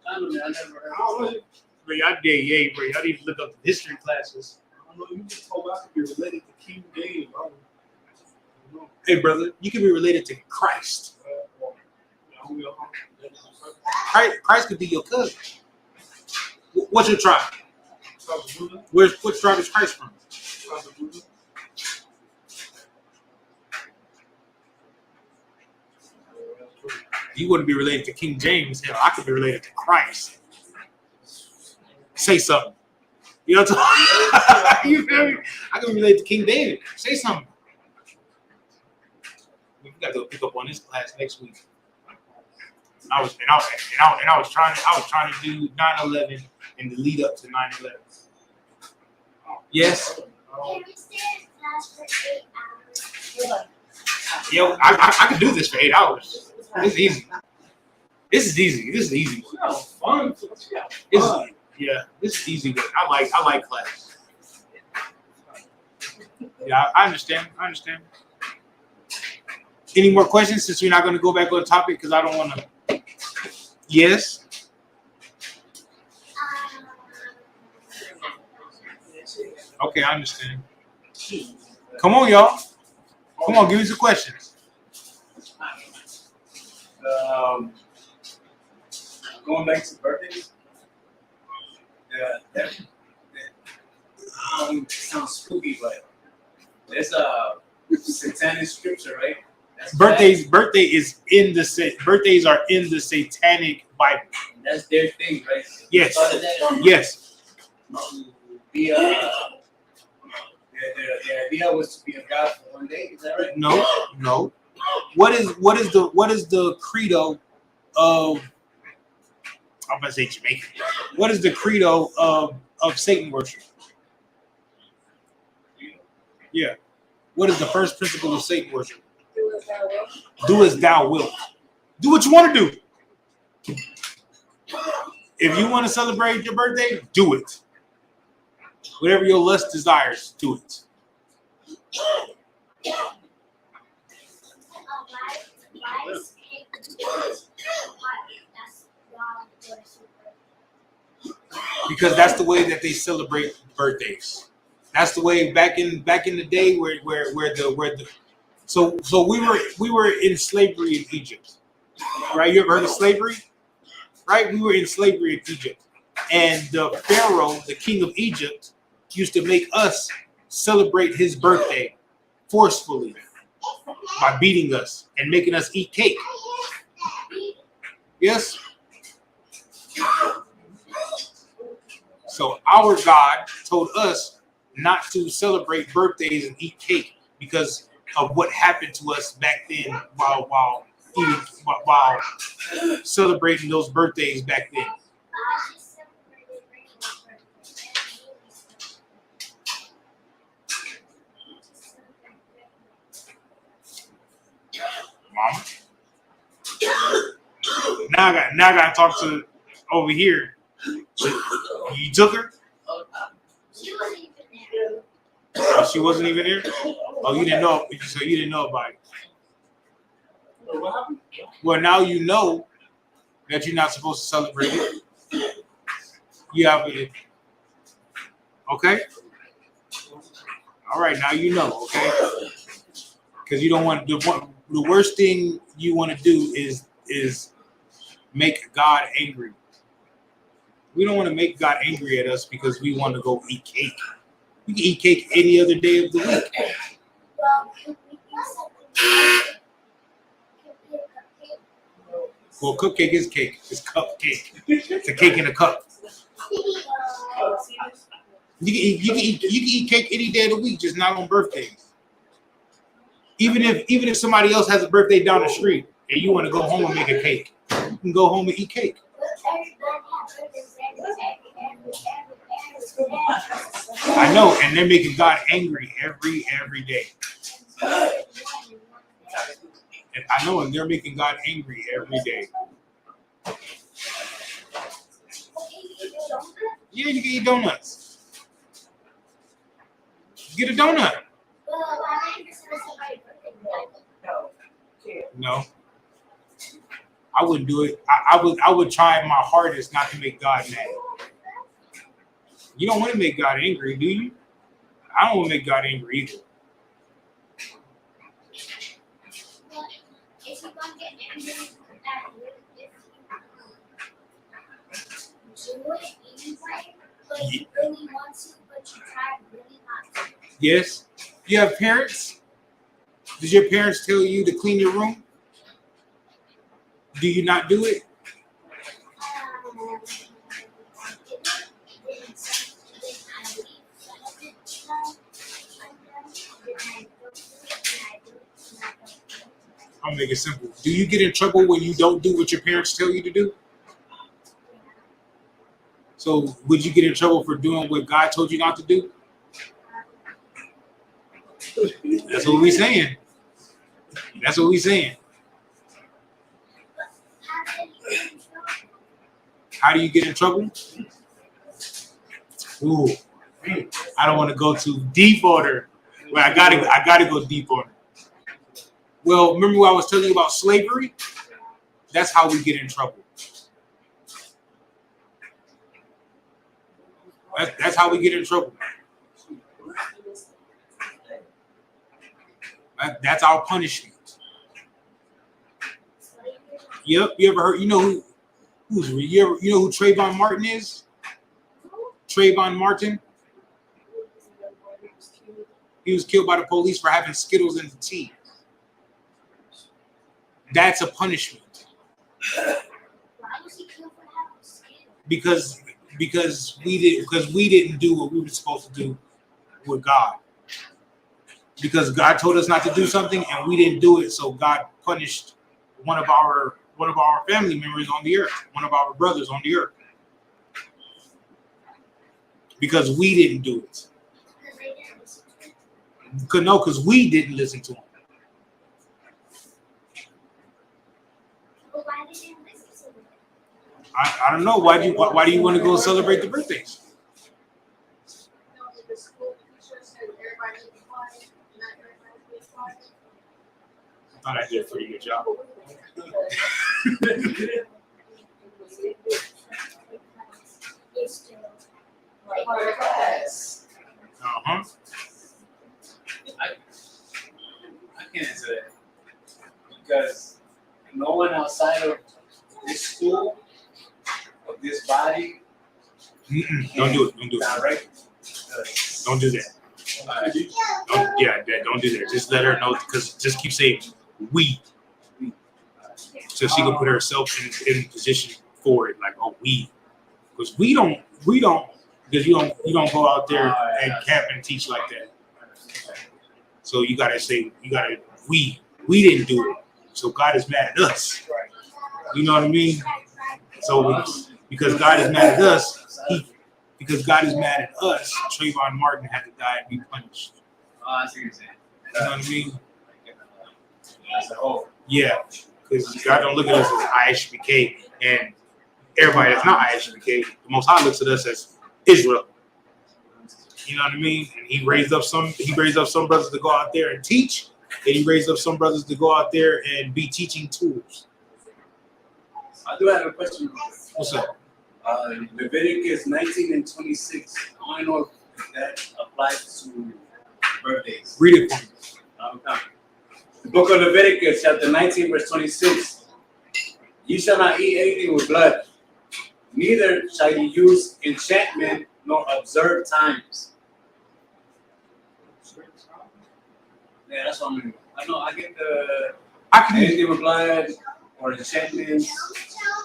I don't know, I never heard. I don't know. Bro, y'all did, yeah, bro. Y'all need to look up the history classes. I don't know. You just told us to be related to King David. I don't know. Hey, brother, you can be related to Christ. Christ could be your cousin. What's your tribe? Which tribe is Christ from? You wouldn't be related to King James. Hell, I could be related to Christ. Say something. You know what I'm saying? You feel me? I could be related to King David. Say something. We got to pick up on this class next week. I was trying to do 9/11 and the lead up to 9/11. Yes. Can we stay in class for 8 hours? Yo, I could do this for 8 hours. This is easy. This is easy. Fun. This is easy. I like class. Yeah, I understand. Any more questions since we're not going to go back on topic because I don't want to. Yes. Okay, I understand. Come on, y'all. Come on, give me some questions. Going back to birthdays. Sounds spooky, but there's a satanic scripture, right? Birthdays are in the Satanic Bible. That's their thing, right? Yes. Yes. The idea was to be a god for one day. Is that right? No. What is the credo of? I'm gonna say Jamaican. What is the credo of Satan worship? Yeah. What is the first principle of Satan worship? Do as thou wilt. Do what you want to do. If you want to celebrate your birthday, do it. Whatever your lust desires, do it. Because that's the way that they celebrate birthdays. That's the way back in the day where so we were in slavery in Egypt. Right? You ever heard of slavery? Right? We were in slavery in Egypt. And the Pharaoh, the king of Egypt, used to make us celebrate his birthday forcefully by beating us and making us eat cake. Yes? So our God told us not to celebrate birthdays and eat cake because of what happened to us back then while celebrating those birthdays back then. Mama. Now I gotta talk to over here. You took her? She wasn't even there. Oh, she wasn't even here? Oh, you didn't know. So you didn't know about it. What happened? Well, now you know that you're not supposed to celebrate it. You have it. Okay? All right, now you know, okay? Because you don't want the worst thing you want to do is make God angry. We don't want to make God angry at us because we want to go eat cake. We can eat cake any other day of the week. Well, could we do something? Could be a cupcake. Well, cupcake is cake. It's cupcake. It's a cake in a cup. You can eat cake any day of the week, just not on birthdays. Even if somebody else has a birthday down the street and you want to go home and make a cake, you can go home and eat cake. I know, and they're making God angry every day. And I know, and they're making God angry every day. Yeah, you can eat donuts. Get a donut. No, I wouldn't do it. I would try my hardest not to make God mad. You don't want to make God angry, do you? I don't want to make God angry either. If you're gonna get angry at you, if you do it anyway, but you really want to, but you try really not to. Yes. You have parents? Did your parents tell you to clean your room? Do you not do it? I'll make it simple. Do you get in trouble when you don't do what your parents tell you to do? So would you get in trouble for doing what God told you not to do? That's what we're saying. That's what we're saying. How do you get in trouble? Ooh, I don't want to go too deep on her, but I gotta go deep on her. Well, remember what I was telling you about slavery? That's how we get in trouble. That's how we get in trouble. That's our punishment. Yep. You ever heard? You know who Trayvon Martin is? Trayvon Martin. He was killed by the police for having Skittles in the tea. That's a punishment. Why was he killed for having Skittles? Because we didn't do what we were supposed to do with God. Because God told us not to do something and we didn't do it, so God punished one of our family members on the earth, one of our brothers on the earth. Because we didn't do it. Because we didn't listen to him. But why did they listen to him? I don't know. Why do you want to go celebrate the birthdays? I thought I did a pretty good job. Uh-huh. I can answer that. Because no one outside of this school, of this body, Don't do it. Don't do it. direct. Don't do that. Don't do that. Just let her know, because just keep saying we, so she can put herself in position for it. Like, oh, we, because we don't, because you don't go out there and camp and teach like that. So you gotta say, we didn't do it. So God is mad at us. You know what I mean? So because God is mad at us, Trayvon Martin had to die and be punished. I see what you're saying. You know what I mean? As a whole. Yeah, because God don't look at us as Isupk everybody that's not Isupk. The Most High looks at us as Israel. You know what I mean? And he raised up some brothers to go out there and teach, and he raised up some brothers to go out there and be teaching tools. I do have a question. What's up? Leviticus 19 and 26. I want to know if that applies to birthdays. Read it for me. The book of Leviticus, chapter 19, verse 26. You shall not eat anything with blood, neither shall you use enchantment nor observe times. Yeah, that's what I'm doing. I know I get anything with blood or enchantments.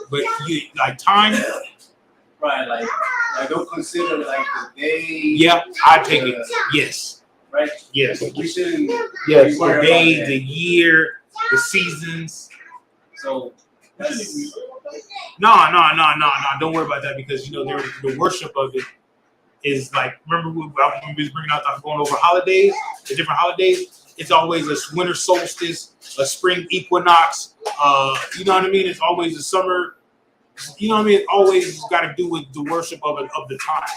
But you like time? Right, like I don't consider like the day. Yeah, I take it. Yes. Right? Yes. We shouldn't. Yes. be The worried day, about the year, the seasons. So that's, No. Don't worry about that because you know the worship of it is like. Remember we was bringing out going over holidays, the different holidays. It's always a winter solstice, a spring equinox. You know what I mean? It's always a summer. You know what I mean? It always got to do with the worship of the time.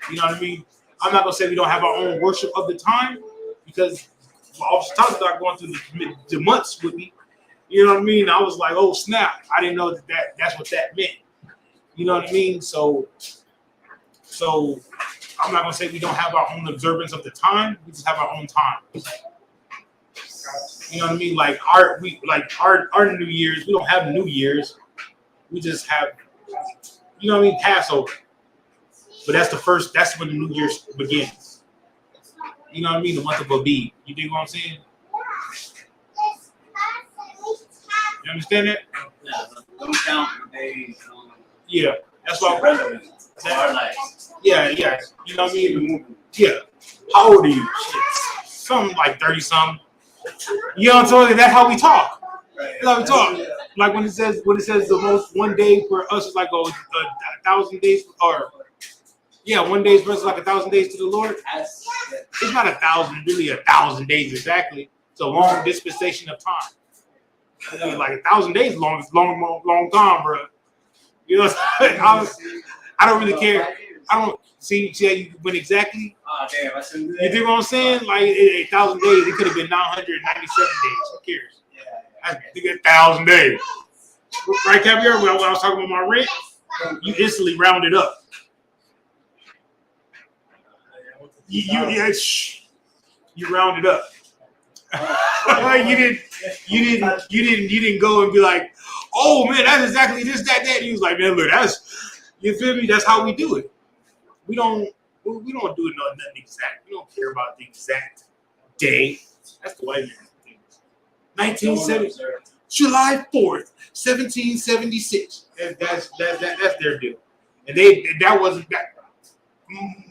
You know what I mean? I'm not gonna say we don't have our own worship of the time because all the time start going through the months with me. You know what I mean? I was like, oh snap! I didn't know that's what that meant. You know what I mean? So I'm not gonna say we don't have our own observance of the time. We just have our own time. You know what I mean? Like our New Year's. We don't have New Year's. We just have, you know what I mean, Passover. But that's when the New Year begins. You know what I mean? The month of Abib. You dig what I'm saying? You understand that? don't count the days. Yeah. That's why. Relevant to our lives. Yeah. You know what I mean? Yeah. How old are you? Shit. Something like 30-something. You know what I'm saying? That's how we talk. That's how we talk. Like when it says the most one day for us is like a 1,000 days, or 1 day versus like 1,000 days to the Lord. It's not 1,000, really 1,000 days exactly. It's a long dispensation of time. I mean, like 1,000 days, long time, bro. You know, I don't really care. I don't see you went exactly. Oh damn! I shouldn't do You that. think what I'm saying? Like 1,000 days, it could have been 997 days. Who cares? I think 1,000 days. Right, Caviar? When I was talking about my rent, you instantly rounded up. You rounded up. You didn't go and be like, oh man, that's exactly this, that. He was like, man, look, you feel me? That's how we do it. We don't do it nothing exact. We don't care about the exact day. That's the white man. 1970, July 4th, 1776. That's their deal. And that wasn't that.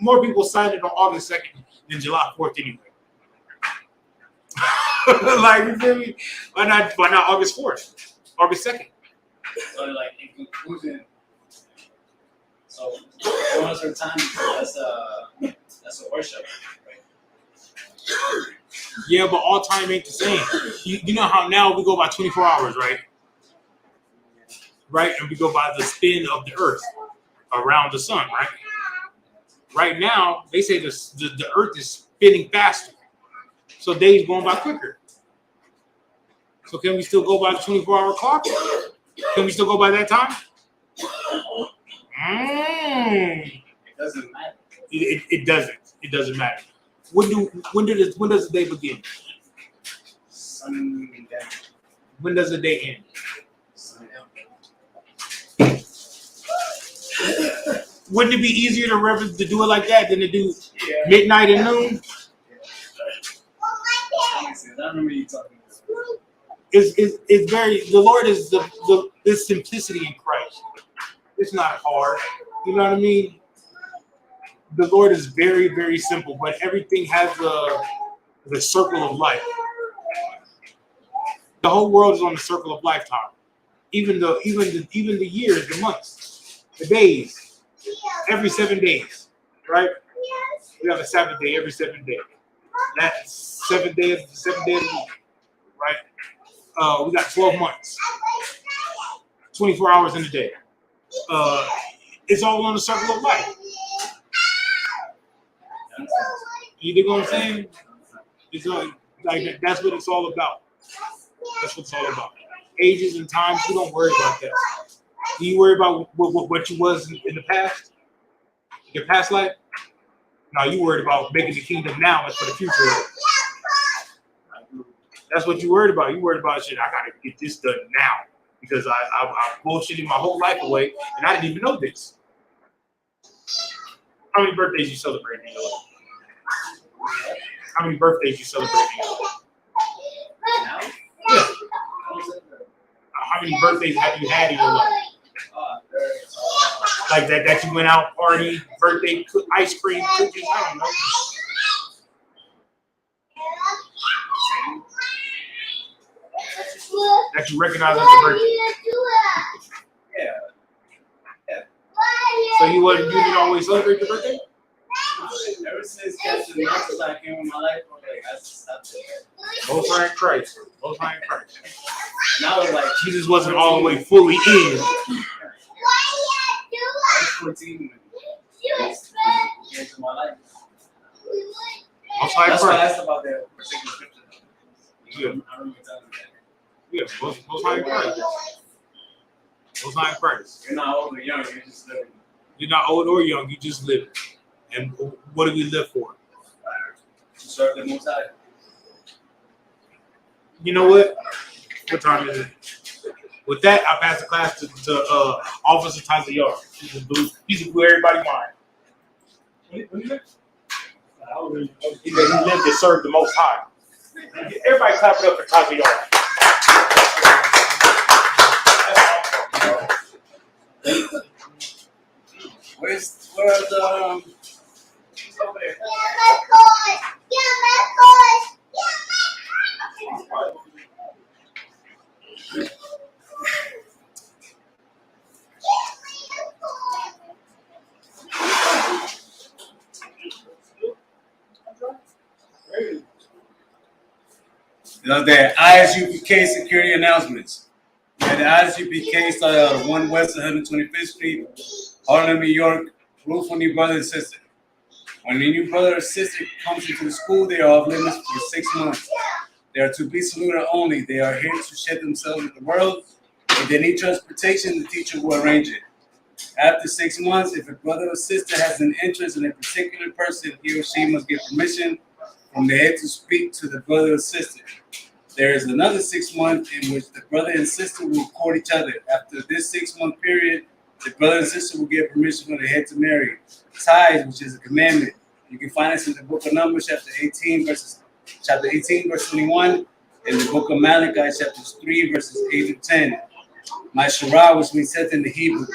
More people signed it on August 2nd than July 4th anyway. Like, you feel me? Why not August 4th? August 2nd. So like in conclusion, so during a certain time, that's a worship. Right? Yeah, but all time ain't the same. You know how now we go by 24 hours, right? Right? And we go by the spin of the earth around the sun, right? Right now, they say the earth is spinning faster. So days going by quicker. So can we still go by the 24-hour clock? Can we still go by that time? It doesn't matter. It doesn't. It doesn't matter. When does the day begin? Sundown. When does the day end? Sundown. Wouldn't it be easier to do it like that than to do midnight and noon? I remember you talking about It's very, the Lord is the simplicity in Christ. It's not hard. You know what I mean? The Lord is very, very simple, but everything has the circle of life. The whole world is on the circle of lifetime. Even the years, the months, the days, every 7 days, right? We have a Sabbath day every 7 days. That's 7 days of the week, right? We got 12 months, 24 hours in a day. it's all on the circle of life. You dig what I'm saying? It's like that's what it's all about. That's what it's all about. Ages and times, you don't worry about that. Do you worry about what you was in the past? Your past life? No, you worried about making the kingdom now and for the future. That's what you worried about. You worried about shit. I gotta get this done now because I bullshitted my whole life away and I didn't even know this. How many birthdays you celebrating in your life? How many birthdays you celebrating in your life? Yeah. How many birthdays have you had in your life? Like that you went out, party, birthday, ice cream, cookies, I don't know. That you recognize as a birthday. Yeah. So you didn't always celebrate your birthday? Ever since Captain Marcus came in my life, I just stopped it. Most High in Christ. Most High in Christ. Now it's like Jesus wasn't all the way fully in. I was 14 when he came to my life. Most High in That's why I Christ. asked about that particular scripture. Yeah. I remember telling you that. Yeah, most High in Christ. Most High in Christ. You're not old or young, you're just living. You're not old or young, you just live. And what do we live for? To serve the Most High. You know what? What time is it? With that, I pass the class to Officer Tazayar. He's a blue everybody mind. He lived to serve the Most High. Everybody clap it up for Tazayar. Where's the he's over there. The ISUPK security announcements. Yeah, the ISUPK started out of 1 West 125th Street, Harlem, New York. Rule for new brother and sister. When a new brother or sister comes into the school, they are off limits for 6 months. They are to be saluted only. They are here to share themselves with the world. If they need transportation, the teacher will arrange it. After 6 months, if a brother or sister has an interest in a particular person, he or she must get permission from the head to speak to the brother or sister. There is another 6 months in which the brother and sister will court each other. After this 6 month period, the brother and sister will get permission from the head to marry. Tithes, which is a commandment. You can find this in the book of Numbers, chapter 18, verse 21, and the book of Malachi, chapters 3, verses 8 to 10. My Shirah, which means tenth in the Hebrew.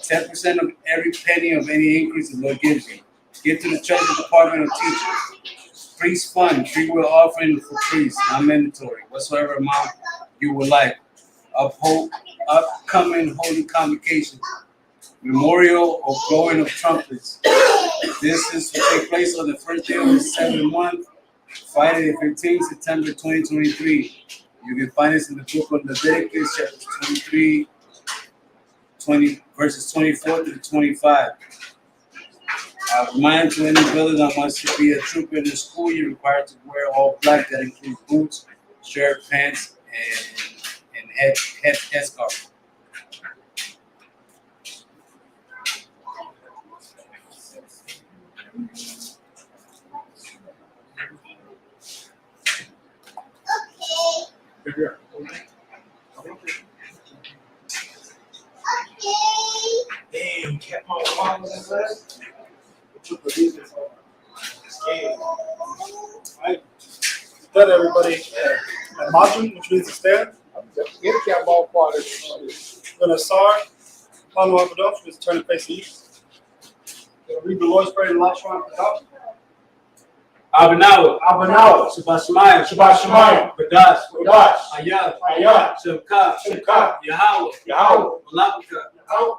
10% of every penny of any increase the Lord gives you. Give to the treasury department of teachers. Priest fund, free will offering for priests, not mandatory. Whatsoever amount you would like. Upcoming holy convocations. Memorial or blowing of trumpets. This is to take place on the first day of the 7th month, Friday the 15th, September 2023. You can find this in the book of Leviticus, chapter 23, verses 24 to 25. Remind to any brother that wants to be a trooper in the school, you're required to wear all black. That includes boots, shirt, pants, and headscarf. Damn, kept my mom in class. Took the business on this game. Alright. Done, everybody. Imagine, which means to stand. Get a cat ball party. Then a sar. Panu Abadov, which is turn to face east. Read the Lord's Prayer in the last one. Abanawa, Shabbat Shemayim. Shabbat Shemayim, Badash. Badash, Ayah. Ayah, Shemka. Yahweh, Yahweh. Malakuka, Yahweh.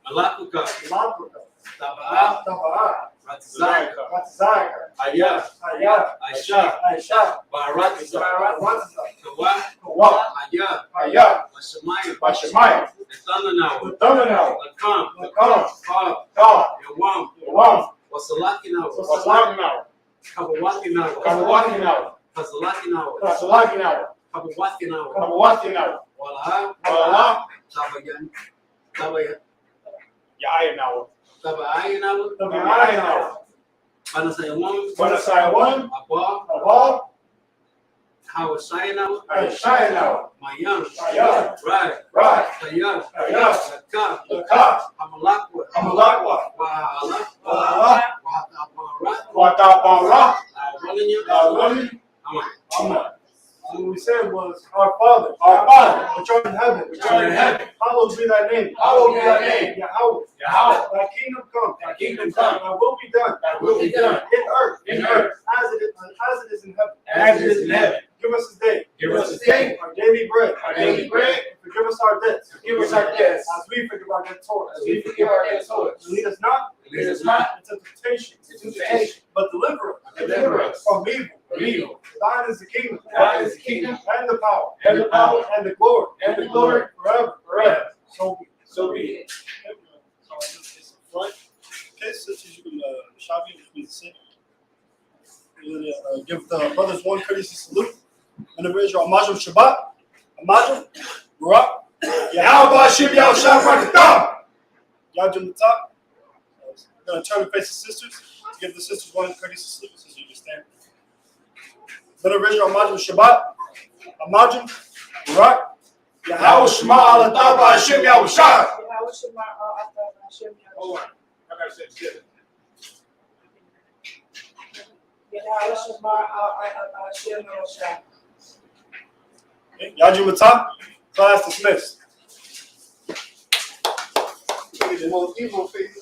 Malakuka, Malakuka. Tabaa, Tabaa. Ratizaka, Ratzaka. Ayah, Ayah. Aisha, Aisha. Baratiza, Ratzaka. Kawa, Kawa. Ayah, Ayah. Bashamayim, Bashamayim. Tananawa, the Tamanao, Lakam, the Khan, Ka, Ka, Yawam, Yawam, Wasalakinawa, Wasalakinawa, Kabawakinawa, Kabawakinawa, Kasalakinawa, Kasalakinawa, Kabawakinawa, Kabawakinawa, Walaha, Walaha, Tabayan, Tabayan, Yaayanawa, Tabayanawa, Tabayanawa, Panasayawam, Wanasayawan, Abba, Abab, Hawasayanawa, Ayashayanawa, Mayan, Mayan, Right, Right, Tayan, Tayan, Laka, Laka, Hamalakwa, Amalakwa, Wahala, Walaha, Wahakapara, Watapara, Walanya, Amen. So what we said was, Our Father, which art in heaven, hallowed be thy name. Hallowed be thy name. Yahweh, Yahweh. thy kingdom come. Thy kingdom come. Thy will be done. Thy will be done. In earth, as it is in heaven. As it is in heaven. Give us this day. Give us this day our daily bread. our daily bread. Forgive us our debts. Forgive us our debts. As we forgive our debtors. As we forgive our debtors. Lead us not. Lead us not into temptation. into temptation, But deliver us. Deliver us from evil. from evil. Thine is the kingdom. Thine is the kingdom, And the power. and the power, And the glory. and the glory, Forever. forever. So be it. So be it. It's a front. Okay, sisters, you can Shabi, which means sit. We're gonna give the brothers one courtesy salute. Individual Amajim Shabbat. Amajim. Barak. Yahweh Shib Yahweh Shabbat. Yajim the top. We're gonna turn and face the sisters to give the sisters one courtesy salute. Sisters, you can stand. Then original Amajim Shabbat. Amajim. Barak. Yahweh Shema Allah Taba Hashem Yahweh Shah. Hold on. I gotta say shit. Yajim the top. Class dismissed. The most evil face